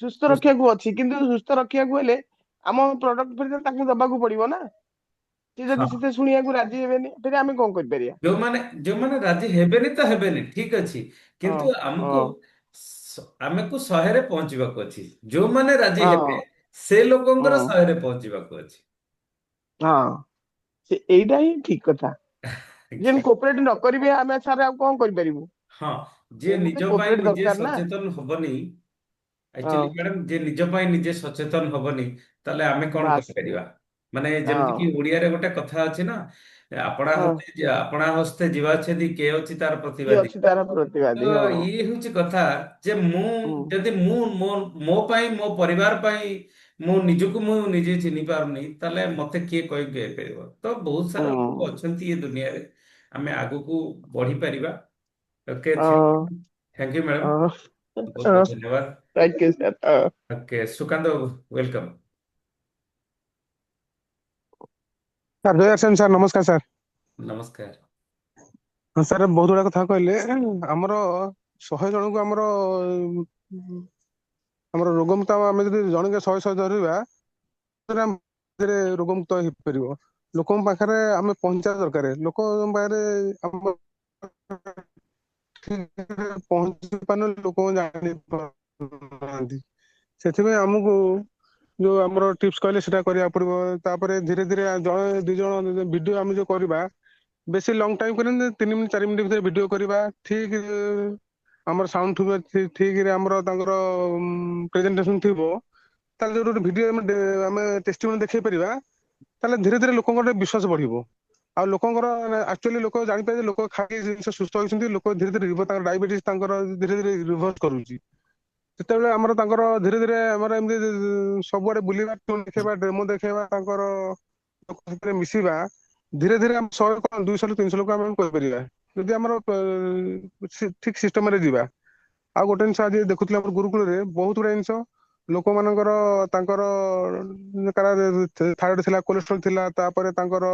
ସୁସ୍ଥ ରଖିବାକୁ ଅଛି, କିନ୍ତୁ ସୁସ୍ଥ ରଖିବାକୁ ହେଲେ ଆମ ପ୍ରଡକ୍ଟ ଫେର ତାଙ୍କୁ ଦବାକୁ ପଡିବ ନା। ସେ ହଁ, ଯଦି ସେତେ ଶୁଣିବାକୁ ରାଜି ହେବେନି ଫେର ଆମେ କଣ କରିପାରିବା। ଯୋଉମାନେ ରାଜି ହେବେନି ତ ହେବେନି, ଠିକ ଅଛି, ହଁ କିନ୍ତୁ ହଁ ଆମକୁ 100ରେ ପହଞ୍ଚିବାକୁ ଅଛି। ଯୋଉମାନେ ରାଜି ହଁ ହେବେ ସେ ଲୋକଙ୍କର ହଁ 100ରେ ପହଞ୍ଚିବାକୁ ଅଛି। ହଁ ଏଇଟା ହିଁ ଠିକ କଥା। ଯେମିତି କୋପରେଟ ନ କରିବେ ଆମେ ସାର୍ ଆଉ କଣ କରିପାରିବୁ। ହଁ, ଯିଏ ଏମିତି ନିଜ ପାଇଁ କୋପରେଟ ନିଜେ ଦରକାର ନା। ସଚେତନ ହବନି, ହଁ ଆକ୍ଚୁଆଲି ମ୍ୟାଡାମ ଯିଏ ନିଜ ପାଇଁ ନିଜେ ସଚେତନ ହବନି, ତାହେଲେ ଆମେ କଣ ବାସ୍ କରିପାରିବା। ମାନେ ଯେମିତି ହଁ କି ଓଡିଆରେ ଗୋଟେ କଥା ଅଛି ନା, ହଁ ଆପଣା ହସ୍ତେ ଯିବା ଛେଦି କେ ଅଛି ତାର କିଏ ପ୍ରତିବାଦୀ। ଅଛି ତାର ତ ପ୍ରତିବାଦୀ। ହଁ ଇଏ ହଉଛି କଥା ଯେ ହୁଁ ଯଦି ମୁଁ ମୋ ପାଇଁ, ମୋ ପରିବାର ପାଇଁ ମୁଁ ନିଜକୁ ମୁଁ ନିଜେ ଚିହ୍ନି ପାରୁନି, ତାହେଲେ ମତେ କିଏ କହିକି କହିପାରିବ। ତ ବହୁତ ସାରା ହୁଁ ଲୋକ ଅଛନ୍ତି ଏ ଦୁନିଆରେ, ଆମେ ଆଗକୁ ବଢିପାରିବା। ଓକେ, ହଁ ଥ୍ୟାଙ୍କ ୟୁ ମ୍ୟାଡ଼ାମ, ହଁ ବହୁତ ବହୁତ ଧନ୍ୟବାଦ। Thank you sir. Okay, Sukanta ବାବୁ, ୱେଲକମ୍। ସାର୍ ଜୟ ଆସେନ ସାର୍, ନମସ୍କାର ସାର୍। ନମସ୍କାର। ହଁ ସାର୍, ବହୁତ ଗୁଡା କଥା କହିଲେ। ଆମର 100 ଜଣଙ୍କୁ ଆମର ରୋଗମୁକ୍ତ, ଆମେ ଯଦି ଜଣକେ 100 ଧରିବା, ରୋଗମୁକ୍ତ ହେଇପାରିବ। ଲୋକଙ୍କ ପାଖରେ ଆମେ ପହଞ୍ଚିବା ଦରକାର, ଲୋକଙ୍କ ପାଖରେ ଆମ ପହଞ୍ଚି ପାରୁନ, ଲୋକ ଜାଣି ପାରୁନାହାନ୍ତି। ସେଥିପାଇଁ ଆମକୁ ଯୋଉ ଆମର ଟିପ୍ସ କହିଲେ ସେଟା କରିବାକୁ ପଡିବ। ତାପରେ ଧୀରେ ଧୀରେ ଜଣେ ଦି ଜଣ ଭିଡିଓ ଆମେ ଯୋଉ କରିବା, ବେଶୀ ଲଙ୍ଗ ଟାଇମ କରିବା, 3 ମିନିଟ 4 ମିନିଟ ଭିତରେ ଭିଡିଓ କରିବା। ଠିକ ଆମର ସାଉଣ୍ଡ ଥିବ, ଠିକରେ ଆମର ତାଙ୍କର ପ୍ରେଜେଣ୍ଟେସନ ଥିବ, ତାହେଲେ ଯୋଉ ଗୋଟେ ଭିଡିଓ ଆମେ ଟେଷ୍ଟିମୋନି ଦେଖେଇ ପାରିବା, ତାହେଲେ ଧୀରେ ଧୀରେ ଲୋକଙ୍କର ଗୋଟେ ବିଶ୍ୱାସ ବଢିବ। ଆଉ ଲୋକଙ୍କର ଆକ୍ଚୁଆଲି ଲୋକ ଜାଣିପାରିବେ ଯେ ଲୋକ ଖାଇ ଜିନିଷ ସୁସ୍ଥ ହେଇଛନ୍ତି। ଲୋକ ଧୀରେ ଧୀରେ ତାଙ୍କର ଡାଇବେଟିସ୍ ତାଙ୍କର ଧୀରେ ଧୀରେ ରିଭର୍ସ କରୁଛି। ଯେତେବେଳେ ଆମର ତାଙ୍କର ଧୀରେ ଧୀରେ ଆମର ଏମିତି ସବୁଆଡେ ବୁଲିବା, ଦେଖେଇବା, ଡେମୋ ଦେଖେଇବା, ତାଙ୍କର ଲୋକ ସେଥିରେ ମିଶିବା, ଧୀରେ ଧୀରେ ଆମେ 100 କଣ 200 300 ଲୋକ ଆମେ କହିପାରିବା, ଯଦି ଆମର ଠିକ ସିଷ୍ଟମରେ ଯିବା। ଆଉ ଗୋଟେ ଜିନିଷ ଆଜି ଦେଖୁଥିଲେ ଆମର ଗୁରୁକୁଳରେ, ବହୁତ ଗୁଡା ଜିନିଷ ଲୋକମାନଙ୍କର ତାଙ୍କର ଥାଇରଏଡ ଥିଲା, କୋଲେଷ୍ଟ୍ରଲ ଥିଲା, ତାପରେ ତାଙ୍କର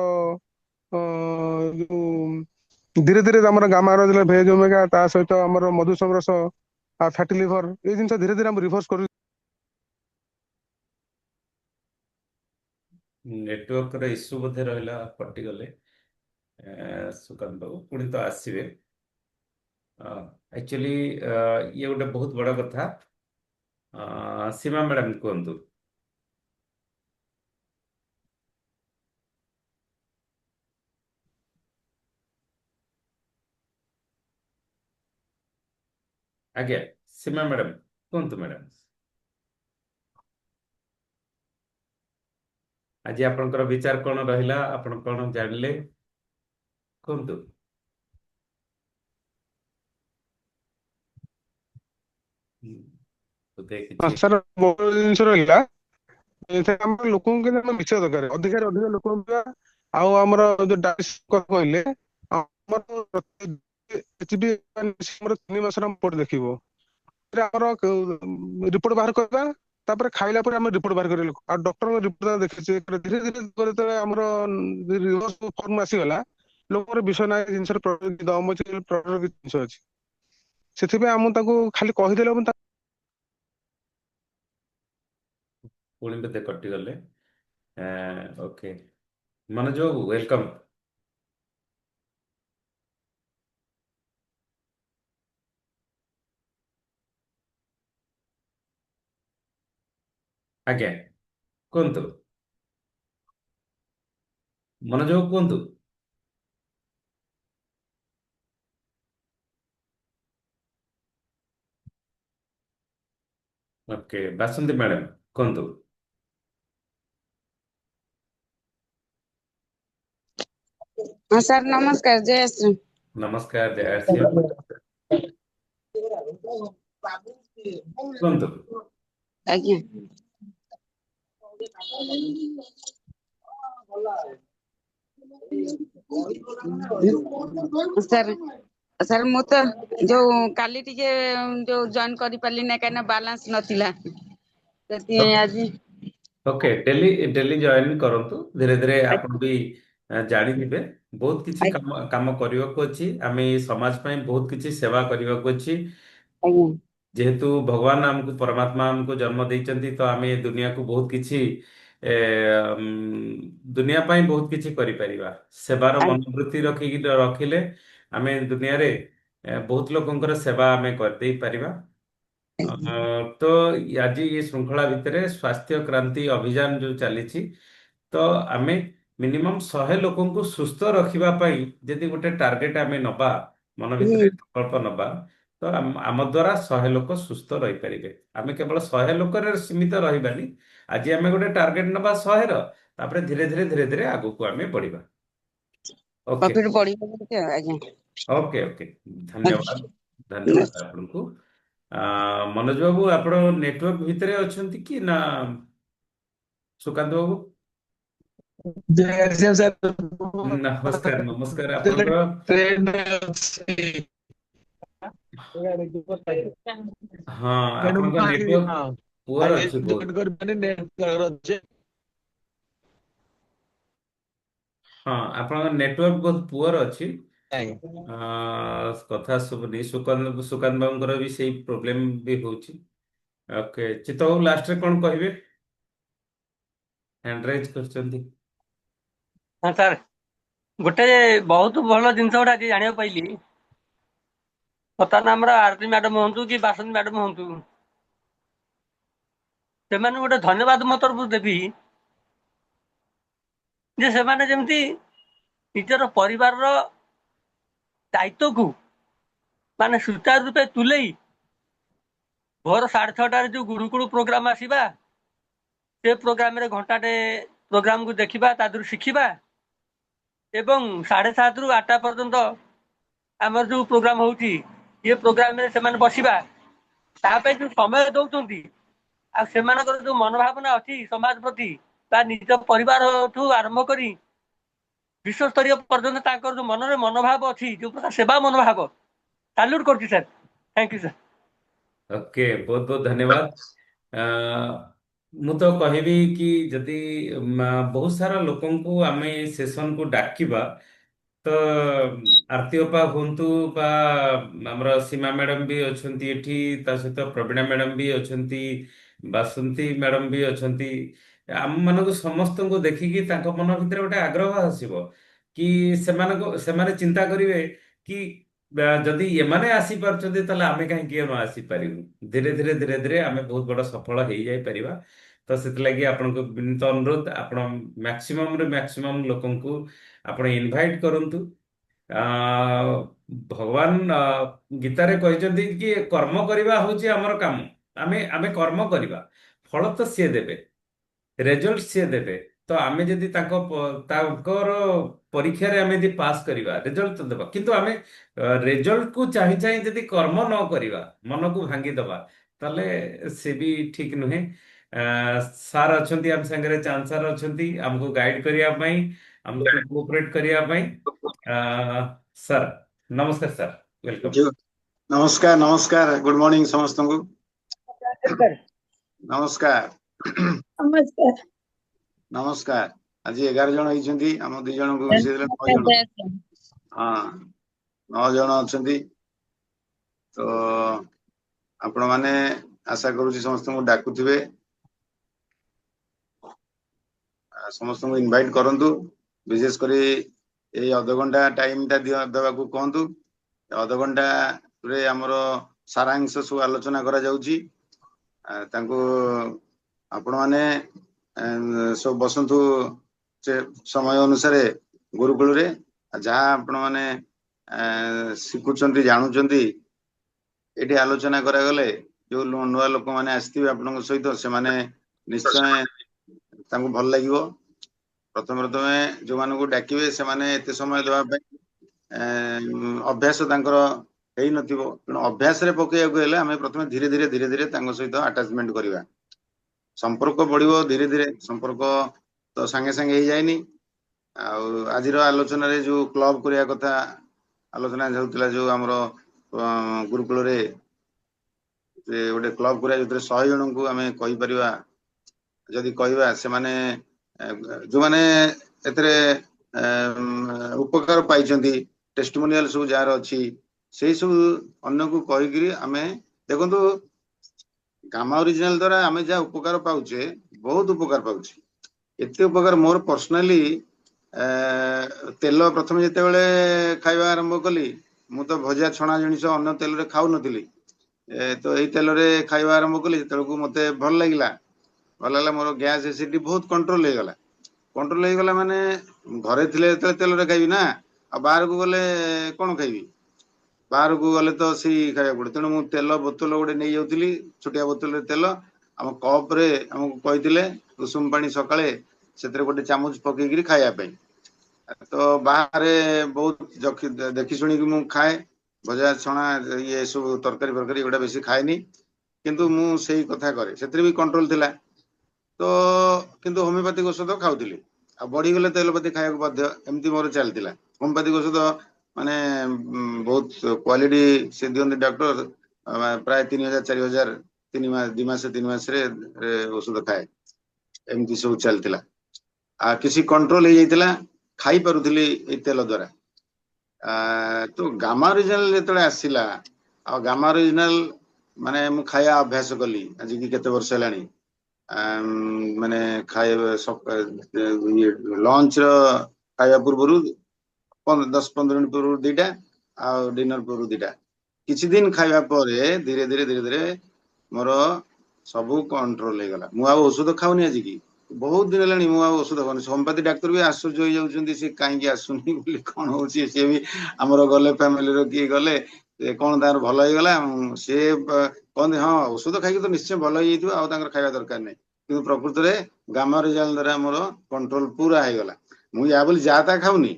ଯୋଉ ଧୀରେ ଧୀରେ ଆମର ଗାମାର ଭେଜ ଓମେଗା, ତା ସହିତ ଆମର ମଧୁସମରସ ଆଉ ଫ୍ୟାଟି ଲିଭର, ଏଇ ଜିନିଷ ଧୀରେ ଧୀରେ ଆମେ ରିଭର୍ସ କରୁ। ନେଟୱାର୍କର ଇସ୍ୟୁ ବୋଧେ ରହିଲା, କଟିଗଲେ ସୁକାନ୍ତ ବାବୁ, ପୁଣି ତ ଆସିବେ। ଆକ୍ଚୁଆଲି ଇଏ ଗୋଟେ ବହୁତ ବଡ଼ କଥା। ସୀମା ମ୍ୟାଡ଼ାମ କୁହନ୍ତୁ। ଆଜ୍ଞା, ସୀମା ମ୍ୟାଡ଼ାମ କୁହନ୍ତୁ। ମ୍ୟାଡ଼ାମ, ଆଜି ଆପଣଙ୍କର ବିଚାର କଣ ରହିଲା, ଆପଣ କଣ ଜାଣିଲେ, କୁହନ୍ତୁ। ବୋଧେ କିଛି ସାର୍, ବହୁତ ଜିନିଷ ରହିଲା। ଆମର ଲୋକଙ୍କୁ କିନ୍ତୁ ଆମେ ମିଶିବା ଦରକାର, ଅଧିକାରୁ ଅଧିକ ଲୋକଙ୍କୁ ମିଶିବା। ଆଉ ଆମର ଯୋଉ କଥା କହିଲେ, ଆମର 3 ମାସର ରିପୋର୍ଟ ଦେଖିବ। ଆମର ରିପୋର୍ଟ ବାହାର କରିବା, ତାପରେ ଖାଇଲା ପରେ ଆମେ ରିପୋର୍ଟ ବାହାର କରିବା। ଆଉ ଡକ୍ଟରଙ୍କ ରିପୋର୍ଟ ଦେଖିଛେ, ଧୀରେ ଧୀରେ ଯେତେବେଳେ ଆମର ଫର୍ମ ଆସିଗଲା, ଲୋକଙ୍କର ବିଷୟ ନାହିଁ ଜିନିଷର ଦମ ଅଛି, ଜିନିଷ ଅଛି। ସେଥିପାଇଁ ଆମକୁ ତାକୁ ଖାଲି କହିଦେଲେ ପୁଣି ବୋଧେ କଟିଗଲେ। ଓକେ, मनोज बाबू वेलकम। आज्ञा कुहतु मनोज बाबू कुहतु। ओके बासंती मैडम कुहतु। हाँ सर नमस्कार जय श्री नमस्कार जय श्री कुहतु। आज्ञा सर सर मु तो जो काली टिके जो जॉइन करि पाली ना काना बैलेंस नथिला आज ओके डेली डेली जॉइन करंतु धीरे धीरे आपण भी जानी दिबे बहुत किछि काम काम करबाको अछि आमे समाज पय बहुत किछि सेवा करबाको अछि जेहेतु भगवान हमको परमात्मा हमको जन्म देइचंती तो आमे दुनिया को बहुत किछि दुनिया पय बहुत किछि करि परिबा सेवार मनोवृत्ति रखिले आमे दुनिया रे बहुत लोकंकर सेवा आमे कर देई परिबा। तो आज ये श्रृंखला भितर स्वास्थ्य क्रांति अभियान जो चली तो आमे मिनिमम 100 लोकों को सुस्थ रखिबा पई यदि गोटे टार्गेट आमे नबा मन भितर संकल्प नबा तो आम द्वारा 100 लोक सुस्थ रही पारिबे। आमे केवल 100 लोक रे सीमित रहिबानी आज आमे गोटे टार्गेट नबा 100 रो तापर धीरे धीरे आगु को आमे बढ़िबा। ओके प्रॉफिट बढ़िबो आज्ञा ओके ओके धन्यवाद धन्यवाद आपनको। मनोज बाबू आप नेटवर्क भितर अच्छा कि ना सुकांत बाबू जय श्री सर नमस्कार नमस्कार आपनकर हाँ आपनकर नेटवर्क पुअर अछि बहुत हाँ आपनकर नेटवर्क बहुत पुअर अछि कथा सुबनी सुकांत सुकांत बाबूଙ୍କର भी सेही प्रोब्लेम भी होछि। ओके चित्त बाबू लास्ट रे कोन कहबे हैंड राइज करछंती। हाँ सर गोटे बहुत भल जिनस गोटे आज जाना पाइली बर्तमान आमर आरती मैडम हूँ कि बासंती मैडम हूँ से गोटे धन्यवाद मो तरफ देवी जे से जमती निजर परिवार दायित्व को माने सुचारू रूपे तुले भोर 6:30 जो गुरुकुल प्रोग्राम आसवा से प्रोग्राम रे घंटाटे प्रोग्राम को देखा तादर शिखा एवं 7:30 रु 8टा पर्यंत आमर जो प्रोग्राम होती ये प्रोग्राम रे से बसवा तापे जो समय दौरान आ से जो मनोभावना अच्छी समाज प्रति निज परिवार ठू आरंभ करी विश्व स्तरीय पर्यंत जो मन में मनोभाव अच्छी जो प्रकार सेवा मनोभाव सैल्यूट कर sir thank you sir. Okay बहुत बहुत धन्यवाद। मु तो कहबी कि जदि बहुत सारा लोकों को आमे सेशन को डाकिबा तो आरती अपा हुंतु बा हमर सीमा मैडम भी अछंती एठी ता सहित प्रवीणा मैडम भी अछंती बासंती मैडम भी अछंती आम मानको समस्त को देखिकी तांको मन भितर गोटे आग्रह आसीबो कि सेमाने चिंता करिवे कि जदि एमाने आसी पारछंती ताले आमे काहे कि न आसी पारिबु धीरे धीरे आमे बहुत बड़ सफल हेई जाय परिबा। तो सेति लागि आपनको विनीत अनुरोध आपण मैक्सिमम रे मैक्सिमम लोकन को आपण इनवाइट करंतु। भगवान गीतारे कहते कि कर्म करवा हूँ आमर काम आमे आमे कर्म करवा फल तो सी देवे रेजल्ट सी देवे तो आमे जदि परीक्षा रे आमे जदि पास करवा रेजल्ट तो देवा किंतु आमे रेजल्ट को चाहि चाहि जदि कर्म न करवा मन को भांगी दबा ताले से भी ठीक नुहे। सार अच्छा आम सागर चांद सार अच्छा आमको गाइड करने आमको कोऑपरेट करने सर नमस्कार सर वेलकम। नमस्कार नमस्कार गुड मॉर्निंग समस्त को नमस्कार नमस्कार नमस्कार। आज 11 जन होइछंती हम 2 जन को विषय 9 जन हाँ 9 जन अछंती तो आपण माने आशा करूची समस्त को डाकुथिबे समस्त को इनवाइट करंतु विशेष करी ए अध घंटा टाइम टा देवाकू कहतु अध घंटा रे हमर सारांश सब आलोचना करा जाउची तांको आपण माने सब बसंतु से समय अनुसार गुरुकुल रे जहाँ आपण माने शिखुचंती जानुचंती एठी आलोचना करा गले जो नुआ लोक माने आस्थिबे आपनक सहित से माने निश्चय तांको भल लागिवो प्रथम प्रथमे जो मानको डाकिबे से माने एते समय देवा पे अभ्यास तांकर हेई नथिबो पण अभ्यास रे पकेया गले हमें प्रथमे धीरे धीरे तांको सहित अटैचमेंट करिवा संपर्क बढ़िबो धीरे धीरे संपर्क तो संगे संगे ही जायनी आज आलोचना रे जो क्लब करिया कथा आलोचना होउतला जो हमरो गुरुकुल रे गोटे क्लब करिया जतरे 100 जन को हमें कहि परिवा जदि कहवा से माने जो माने एतरे उपकार पाइछंती टेस्टिमोनियल सब जार अछि से सब अन्य को कहिगिरी हमें देखंतु गामा ओरिजिनल द्वारा हमें जा उपकार पाउचे बहुत उपकार पाउचे एते उपकार मोर पर्सनली तेल प्रथम जते बेले खाइबा आरंभ कली मु तो भजा छणा जिनिस अन्य तेल रे खाउ नथिली तो एई तेल रे खाइबा आरंभ कली तेलकू मते भल लागिला भल लागला मोर गैस एसिडिटी बहुत कंट्रोल हो गला माने घरे थिले तेल रे खाइबी ना आ बाहर को गले कोन खाइबी बाहर को गले तो सी खाइबा पड़े तेणु मु तेल बोतल गोटे नहीं जाउथली छोटिया बोतल रे तेल हम कप रे हमको कहिथिले कुसुम पानी सकाळे सेतरे गोटे चामच पकेगिरी खाया पे तो बाहर बहुत देखी सुनी कि मु खाए भजा छणा ये सब तरकारी फरकारी एटा बेसी खाएनी किंतु मु सेही कथा करे सेतरे भी कंट्रोल थिला तो किंतु होमियोपैथिक औषध खाउथिली आ बढ़ी गले तेलपति खाया बाध्य एमती मोर चलतिला होमियोपैथिक औषध माने बहुत क्वालिटी से दियंती डॉक्टर प्राय 3000 4000 2 मास 3 मास रे औषध खाए एमती सब चलतिला आ किसी कंट्रोल हो जाइतिला खाई पारुथिली ए तेल द्वारा तो गामा ओरिजिनल जेतले आसीला आ गामा ओरिजिनल माने मु खाया अभ्यास कली आज की केते वर्ष हेलानी माने खाए लंच खाया पूर्व 10-15 मिनट पूर्व दीटा आ डिनर पूर्व दीटा किछि दिन खाइबा परे धीरे धीरे मोर सबू कंट्रोल हो गला मु आ औषध खाउनी आज की बहुत दिन हेलानी मु आ औषध खाउनी होमियोपैथी डॉक्टर भी आश्चर्य हो जाउछंती से काहे आसुनी बोली कोन होउची से भी हमर गले फैमिली रो की गले कोन तार भलो हो गला से कोन हां औषध खाइ तो निश्चय भलो हो जइतु आ तांकर खाइबा दरकार नै किंतु प्रकृत रे गामा रिजल्ट द्वारा मोर कंट्रोल पूरा हो गला मु या बोली जाता खाउनी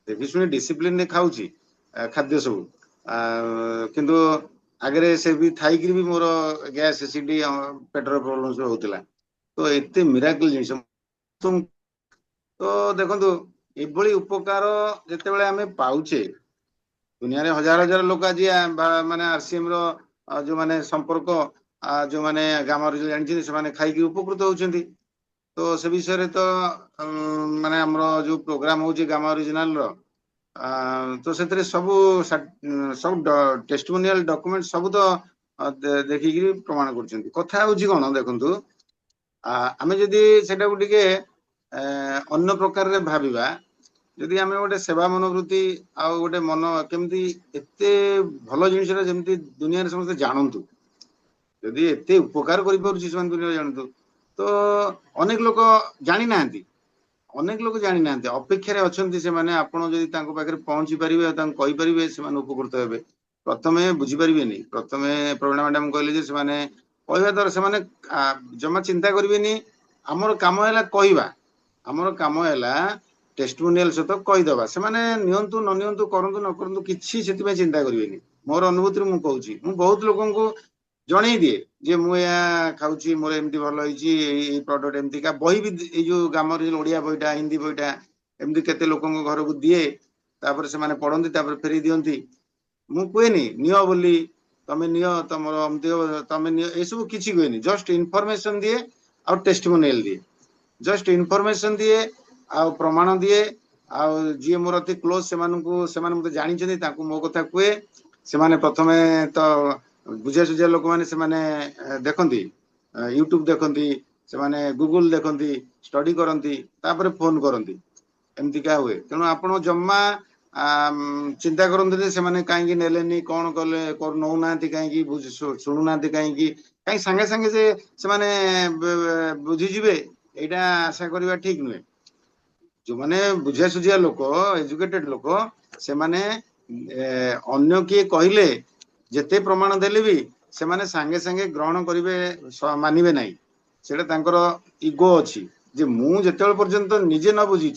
देखि सुनी डिसिप्लिन ने खाउची खाद्य सब किंतु आगरे से भी थाई कि भी मोर गैस एसिडिटी पेटर प्रॉब्लम्स होतिला तो एते मिराकल जिनिस तुम तो देखंतु एभली उपकार जते बेले हमें पाउचे दुनिया रे हजार हजार लोक आज माने आरसीएम रो जो माने संपर्क जो माने गामा रे जानि से माने खाई कि उपकृत होउचंती तो से विषय रे तो माने हमरो जो प्रोग्राम होउचे गामा ओरिजिनल रो तो सेतरे सब टेस्टिमोनियल डॉक्यूमेंट सब तो देखि कि प्रमाण करचंती कथा होउची कोन देखंतु आमे जदी सेटा को टिके अन्य प्रकार रे भाबिबा जदी आमे गोटे सेवा मनोवृत्ति आ गोटे मन केमती एते भलो जिनिस रे जेमती दुनिया रे समस्त जानंतु जदी एते उपकार करि परछि समान दुनिया जानंतु तो अनेक लोक जानि नांती अनेक लोक जानि नांती अपेक्षा रे अछंती से माने आपण जदी तांको पाखरे पहुंची परिबे तां कहि परिबे से माने उपकृत हेबे प्रथमे बुझी परिबेनी प्रथमे प्रवीणा मैडम कहले जे से माने कहबा द्वारा से माने जमा चिंता करबेनी हमर काम हैला कहबा हमर काम हैला टेस्टिमोनियल सहित कहीदबा से माने नियंतु न नियंतु करंतु न करंतु किछि सेति में चिंता करबेनी मोर अनुभूति मु कहूची मु बहुत लोगन को जणै दिए जे मु या खाउची मोर एमती भलो होईची ए प्रोडक्ट एमती का बही भी ए जो गामर जो ओडिया बहिटा हिंदी बहिटा एमती केते लोगन को घर को दिए तापर से माने पढंती तापर फेरी दियंती मु कोएनी नियो बोली तमे नियो तमर एमती तमे नियो ए सब किछि कोएनी जस्ट इन्फॉर्मेशन दिए और टेस्टिमोनियल दिए जस्ट इन्फॉर्मेशन दिए आ प्रमाण दिए आ जी मोर अति क्लोज से मते जानि छथि ताकू मो कथा कुए से माने प्रथमे तो बुझे सुझे लोक माने से माने देखंती यूट्यूब देखंती से माने गूगल देखंती स्टडी करंती तापर फोन करंती एमतीका हुए तेणु आपण जम्मा चिंता करते जे से कहीं नेलेनी कौन कले नौना कहीं शुणुना कहीं कहीं सांगे सांगे से बुझीजे यहाँ आशा करवा ठीक नुहे जो मैंने बुझा सुझिया लोक एजुकेटेड लोक से माने अन्य किए कहले जेते प्रमाण देले भी से माने सांगे सांगे ग्रहण करेंगे मानवे ना से इगो अच्छी जे मु जिते पर्यंत निजे न बुझी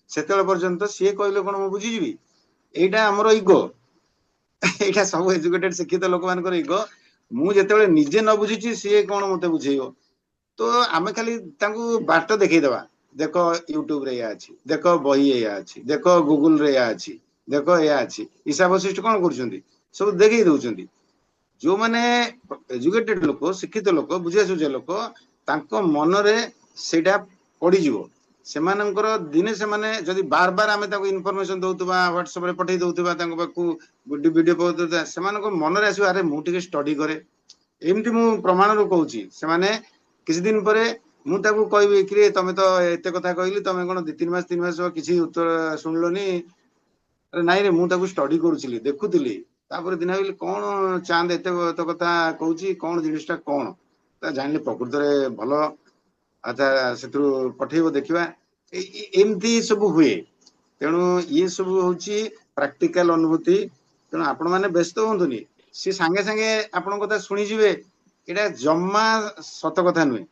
से पर्यंत सी कहले कौन मुझे बुझीजी यहाँ आमर इगो यहाँ सब एजुकेटेड शिक्षित लोक मान इगो मुझे निजे न बुझी सी कौन मत बुझेब तो आम खाली बाट देखा देख यूट्यूब रे या अच्छी देख बही या अच्छी देख गूगल रे या अच्छी देख या अच्छी हिसाब वशिष्ठ कौन कर सब देखई दौरान जो मैंने एजुकेटेड लोक शिक्षित लोक बुझा सुझा लोक मनरे सेटा पड़ीज से दिने से जदि बार बार आम इनफर्मेशन दौथुबा व्हाट्सएप रे पठे दौथुबा वीडियो पठा से मनरे आस अरे मुझे स्टडी करे एमती मु प्रमाण रू कहूँ से किसी दिन पर मुझे कहबी कि तुम तो एत कथा कहली तुम कौन 2-3 मास किसी उत्तर शुणलनी नाई रे मुझे स्टडी करुली देखुली दिन भाई कौन चांद एत कथा कहूँ कौन जिनटा कौन जान प्रकृत में भल अच्छा से पठेब देखा एमती सब हुए तेणु ये सब हूँ प्रैक्टिकल अनुभूति तेणु आपण मैंने व्यस्त हूँ सी सांगे सांगे आपण कथा शुणीजे यहाँ जम्मा सत कथा नुहे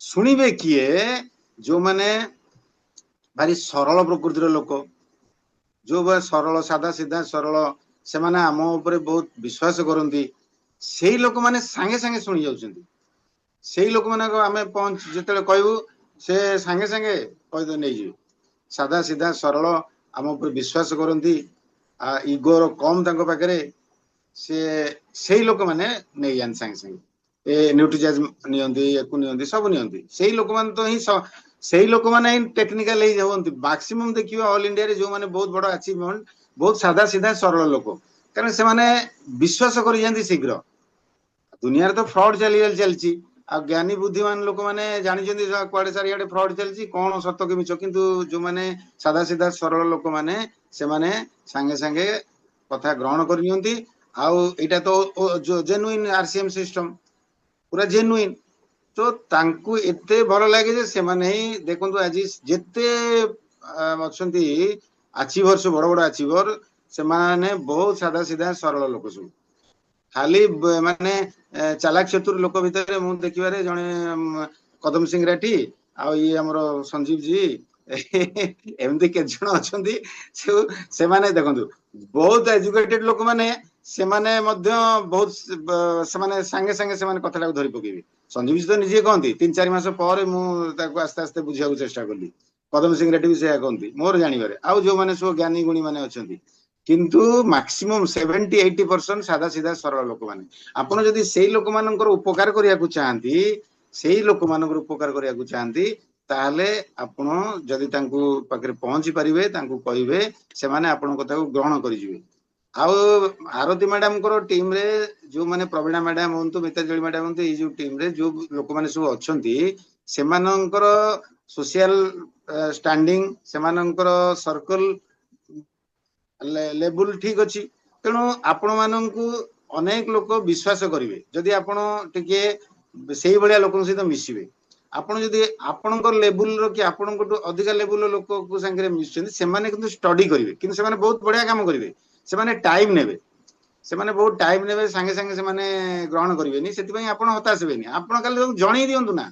शुणिबे किए जो माने भारी सरल प्रकृतिर लोक जो सरल सादा सीधा सरल से माने आम उपरे बहुत विश्वास करती से लोक माने सांगे सांगे शुणी जाउछंती से लोक माने आमे पहुंच जेतेले कहबू से सांगे सांगे कह नहीं जी सादा सीधा सरल आम ऊपर विश्वास करती इगोर कम तांको पाखरे से लोक माने नहीं जान सांगे सांगे ए न्यूट्रिजाज नियंती सब नियंती से लोक मान तो ही से लोक माने टेक्निकल होती मैक्सिमम देखिए ऑल इंडिया रे जो माने बहुत बड़ अचीवमेंट बहुत सादा सीधा सरल लोक कारण से माने विश्वास कर जाती शीघ्र दुनिया तो फ्रॉड चलती आ ज्ञानी बुद्धिमान लोक मैंने जानी कड़े चारिड़े फ्रॉड चलती कौन सत कि मिछ किंतु जो मैंने सादा सीधा सरल लोक मैंने से माने सांगे सांगे कथा ग्रहण करनी आईटा तो जेनुइन आरसीएम सिस्टम पूरा जेनुइन तो तांकु एते भल लगे जे से माने ही देखंतु आज जेते अछंती अचीवर्स बड़ बड़ अचीवर से माने बहुत सादा सीधा सरल लोक सब खाली माने चालाक चतुर लोक भितर मु देखिबारे जने कदम सिंह राठी आ ये हमर संजीव जी एमती के जण अछंती से माने देखंतु बहुत एजुकेटेड लोक माने से माने मध्य बहुत से माने संगे संगे से माने कथाटा धरी पकेबी संजीव जी तो निजे कहती 3-4 मास पर मु ताको आस्ते आस्ते बुझिया चेष्टा कली कदम सिंह रेड्डी भी से कहती मोर जानिबारे आ जो माने सब ज्ञानी गुणी माने अछंती किंतु मैक्सिमम 70-80% सादा सीधा सरल लोक माने आपण जदि सेही लोक मानकर उपकार करिया को चाहंती सेही लोक मानकर उपकार करिया को चाहंती ताले आपण जदि तांकु पाखरे पहुंची परिबे तांकु कहिबे से माने आपण कथा को ग्रहण करि जिवे आउ आरती मैडम को टीम रे जो माने प्रवीणा मैडम होंतु मिताजली मैडम होंतु ये जो टीम रे जो लोक माने सब अछंती से मानकर सोशल स्टैंडिंग से मानकर सर्कल लेवल ठीक अच्छी तेणु आपण मानू अनेक लोक विश्वास करेंगे जदि आपण टिके से भाया लोक सहित मिसवे आपण जदि आपण लेवल कि आपण अधिका लेवल लोक संगे मिसुच्च से स्टडी करेंगे कि बहुत बढ़िया काम करेंगे से टाइम ने से बहुत टाइम ने सांगे सांगे से ग्रहण करेंगे से आप हताश हेनी आप खाली जन दिंतु ना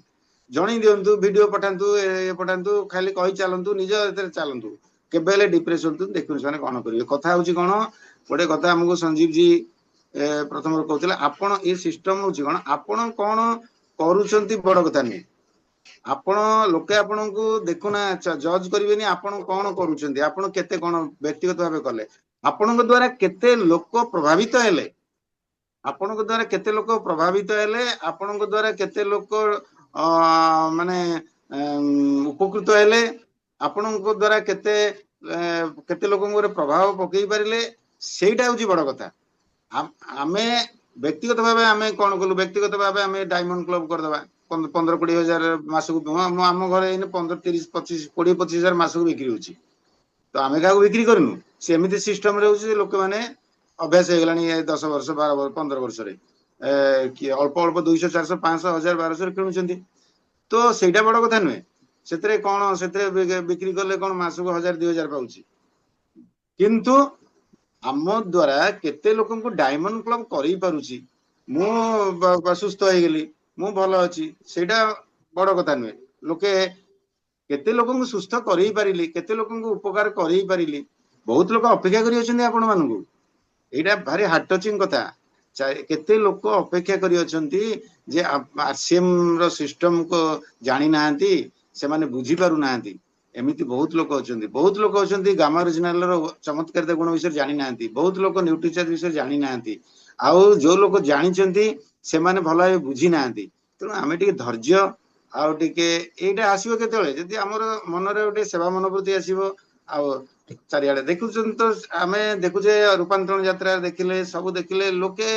जन दिंतु वीडियो पठातु ये पठातु खाली कही चलतु निज चलतु केबेले डिप्रेशन देखु से कौन करेंगे कथा हूँ कौन गोटे कथा आमको संजीव जी प्रथम कहते आपण ये सिस्टम हूँ कौन आपण कौन करुँच बड़ कथा नुहे आपण लोके आपण को देखुना जज करेंगे आपण कौन करुँच आपण केते कौन व्यक्तिगत भाव कले आपण द्वारा केते लोक प्रभावित हेले आपण द्वारा केते लोक प्रभावित हेले आपण द्वारा केते लोक माने उपकृत हेले आपण द्वारा केते केते लोक प्रभाव पकई पारे सेटा हूँ बड़ कथा आमे व्यक्तिगत भाव आमे कौन कलु व्यक्तिगत भाव आमे डायमंड क्लब करदे 15 20 हजार मासକୁ ଆମ ଘରେ ଏଇନେ 15 30 25 20 25 हजार ମାସକୁ ବିକ୍ରି ହଉଛି। ତ ଆମେ କାହାକୁ ବିକ୍ରି କରିନୁ, ସେମିତି ସିଷ୍ଟମରେ ହଉଛି ଯେ ଲୋକମାନେ ଅଭ୍ୟାସ ହେଇଗଲାଣି 10 ବର୍ଷ 12 ବର୍ଷ 15 ବର୍ଷରେ କିଏ ଅଳ୍ପ ଅଳ୍ପ 200 400 500 1000 1200 କିଣୁଛନ୍ତି। ତ ସେଇଟା ବଡ କଥା ନୁହେଁ। ସେଥିରେ କଣ ସେଥିରେ ବିକ୍ରି କଲେ କଣ ମାସକୁ 1000 2000 ପାଉଛି। କିନ୍ତୁ ଆମ ଦ୍ୱାରା କେତେ ଲୋକଙ୍କୁ ଡାଇମଣ୍ଡ କ୍ଲବ କରେଇ ପାରୁଛି, ମୁଁ ସୁସ୍ଥ ହେଇଗଲି, ମୁଁ ଭଲ ଅଛି, ସେଇଟା ବଡ କଥା ନୁହେଁ। ଲୋକେ କେତେ ଲୋକଙ୍କୁ ସୁସ୍ଥ କରେଇ ପାରିଲି, କେତେ ଲୋକଙ୍କୁ ଉପକାର କରେଇ ପାରିଲି, ବହୁତ ଲୋକ ଅପେକ୍ଷା କରି ଅଛନ୍ତି ଆପଣ ମାନଙ୍କୁ। ଏଇଟା ଭାରି ହାର୍ଟ ଟଚିଂ କଥା। କେତେ ଲୋକ ଅପେକ୍ଷା କରି ଅଛନ୍ତି ଯେ RCM ର ସିଷ୍ଟମ କୁ ଜାଣି ନାହାନ୍ତି, ସେମାନେ ବୁଝି ପାରୁନାହାନ୍ତି। ଏମିତି ବହୁତ ଲୋକ ଅଛନ୍ତି, ବହୁତ ଲୋକ ଅଛନ୍ତି ଗାମା ଅରିଜିନାଲ ର ଚମତ୍କାରିତା ଗୁଣ ବିଷୟରେ ଜାଣି ନାହାନ୍ତି, ବହୁତ ଲୋକ ନ୍ୟୁଟ୍ରିଚାର୍ଜ ବିଷୟରେ ଜାଣି ନାହାନ୍ତି, ଆଉ ଯୋଉ ଲୋକ ଜାଣିଛନ୍ତି ସେମାନେ ଭଲ ଭାବେ ବୁଝି ନାହାନ୍ତି। ତେଣୁ ଆମେ ଟିକେ ଧୈର୍ଯ୍ୟ ଆଉ ଟିକେ ଏଇଟା ଆସିବ କେତେବେଳେ, ଯଦି ଆମର ମନରେ ଗୋଟେ ସେବା ମନୋବୃତ୍ତି ଆସିବ। ଆଉ ଚାରିଆଡେ ଦେଖୁଛନ୍ତି ତ, ଆମେ ଦେଖୁଛେ ରୂପାନ୍ତରଣ ଯାତ୍ରା ଦେଖିଲେ, ସବୁ ଦେଖିଲେ ଲୋକେ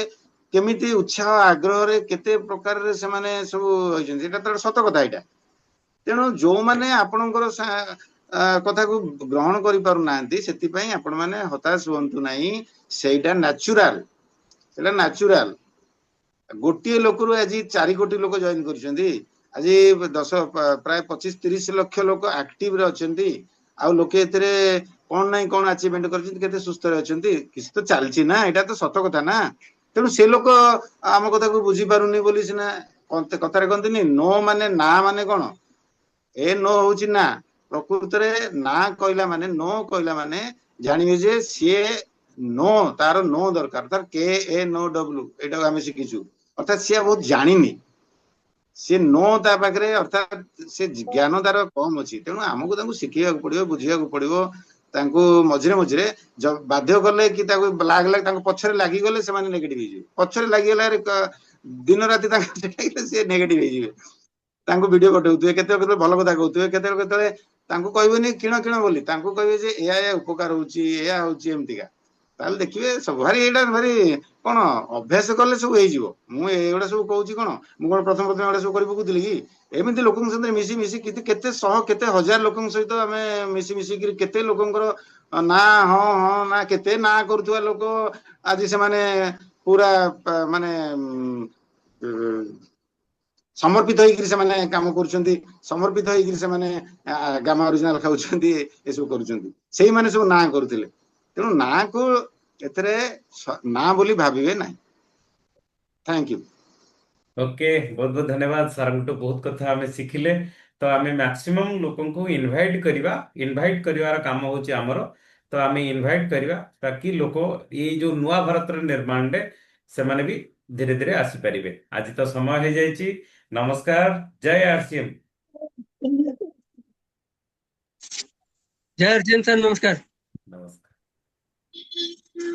କେମିତି ଉତ୍ସାହ ଆଗ୍ରହରେ କେତେ ପ୍ରକାରରେ ସେମାନେ ସବୁ ହେଇଛନ୍ତି, ଏଇଟା ତ ସତ କଥା ଏଇଟା। ତେଣୁ ଯୋଉମାନେ ଆପଣଙ୍କର କଥାକୁ ଗ୍ରହଣ କରିପାରୁନାହାନ୍ତି, ସେଥିପାଇଁ ଆପଣ ମାନେ ହତାଶ ହୁଅନ୍ତୁ ନାହିଁ। ସେଇଟା ନ୍ୟାଚୁରାଲ, ସେଇଟା ନ୍ୟାଚୁରାଲ। ଗୋଟିଏ ଲୋକରୁ ଆଜି 4 କୋଟି ଲୋକ ଜଏନ କରିଛନ୍ତି, ଆଜି ପ୍ରାୟ 25 30 ଲକ୍ଷ ଲୋକ ଆକ୍ଟିଭରେ ଅଛନ୍ତି। ଆଉ ଲୋକେ ଏଥିରେ କଣ ନାହିଁ କଣ ଆଚିଭମେଣ୍ଟ କରିଛନ୍ତି, କେତେ ସୁସ୍ଥରେ ଅଛନ୍ତି, କିଛି ତ ଚାଲିଛି ନା, ଏଇଟା ତ ସତ କଥା ନା। ତେଣୁ ସେ ଲୋକ ଆମ କଥାକୁ ବୁଝିପାରୁନି ବୋଲି ସିନା କଥାରେ କହନ୍ତିନି ନୋ ମାନେ ନା ମାନେ କଣ, ଏ ନୋ ହଉଛି ନା। ପ୍ରକୃତରେ ନା କହିଲା ମାନେ, ନୋ କହିଲା ମାନେ ଜାଣିବେ ଯେ ସିଏ ନୋ, ତାର ନୋ ଦରକାର, ତାର KNOW ଏଇଟାକୁ ଆମେ ଶିଖିଛୁ। ଅର୍ଥାৎ ସିଏ ବହୁତ ଜାଣିନି, ସେ ନୋ ତା ପାଖରେ, ଅର୍ଥାৎ ସେ ଜ୍ଞାନ ତାର କମ ଅଛି। ତେଣୁ ଆମକୁ ତାଙ୍କୁ ଶିଖେଇବାକୁ ପଡିବ, ବୁଝିବାକୁ ପଡିବ। ତାଙ୍କୁ ମଝିରେ ମଝିରେ ବାଧ୍ୟ କଲେ କି ତାଙ୍କୁ ତାଙ୍କ ପଛରେ ଲାଗିଗଲେ ସେମାନେ ନେଗେଟିଭ ହେଇଯିବେ। ପଛରେ ଲାଗିଗଲା ଦିନ ରାତି ତାଙ୍କ ସେ ନେଗେଟିଭ ହେଇଯିବେ। ତାଙ୍କୁ ଭିଡିଓ ପଠଉଥିବେ, କେତେବେଳେ ଭଲ କଥା କହୁଥିବେ, କେତେବେଳେ ତାଙ୍କୁ କହିବେନି କିଣ କିଣ ବୋଲି, ତାଙ୍କୁ କହିବେ ଯେ ଏୟା ଉପକାର ହଉଛି, ଏୟା ହଉଛି ଏମିତିକା। ତାହେଲେ ଦେଖିବେ ସବୁ ଭାରି ଏଇଟା ଭାରି କଣ ଅଭ୍ୟାସ କଲେ ସବୁ ହେଇଯିବ। ମୁଁ ଏଗୁଡା ସବୁ କହୁଛି କଣ, ମୁଁ କଣ ପ୍ରଥମ ଏଗୁଡା ସବୁ କରି ପକଉଥିଲି କି? ଏମିତି ଲୋକଙ୍କ ସହିତ ମିଶି ମିଶି କେତେ ଶହ କେତେ ହଜାର ଲୋକଙ୍କ ସହିତ ଆମେ ମିଶି ମିଶିକିରି କେତେ ଲୋକଙ୍କର ନା ହଁ ହଁ ନା କେତେ ନା କରୁଥିବା ଲୋକ ଆଜି ସେମାନେ ପୁରା ମାନେ ସମର୍ପିତ ହେଇକିରି ସେମାନେ କାମ କରୁଛନ୍ତି, ସମର୍ପିତ ହେଇକିରି ସେମାନେ ଗାମା ଅରିଜିନାଲ ଖାଉଛନ୍ତି, ଏସବୁ କରୁଛନ୍ତି। ସେଇମାନେ ସବୁ ନାଁ କରୁଥିଲେ। ତେଣୁ ନାଁ କୁ ଏଥିରେ ନା ବୋଲି ଭାବିବେ ନାହିଁ। Thank you. ଓକେ, ବହୁତ ବହୁତ ଧନ୍ୟବାଦ ସାର୍ଙ୍କଠୁ ବହୁତ କଥା ଆମେ ଶିଖିଲେ। ତ ଆମେ ମ୍ୟାକ୍ସିମମ୍ ଲୋକଙ୍କୁ ଇନଭାଇଟ୍ କରିବା, ଇନଭାଇଟ୍ କରିବାର କାମ ହଉଛି ଆମର। ତ ଆମେ ଇନଭାଇଟ୍ କରିବା ତାକି ଲୋକ ଏଇ ଯୋଉ ନୂଆ ଭାରତର ନିର୍ମାଣରେ ସେମାନେ ବି ଧୀରେ ଧୀରେ ଆସିପାରିବେ। ଆଜି ତ ସମୟ ହେଇଯାଇଛି। ନମସ୍କାର, ଜୟ RCM। जय RCM सर, नमस्कार।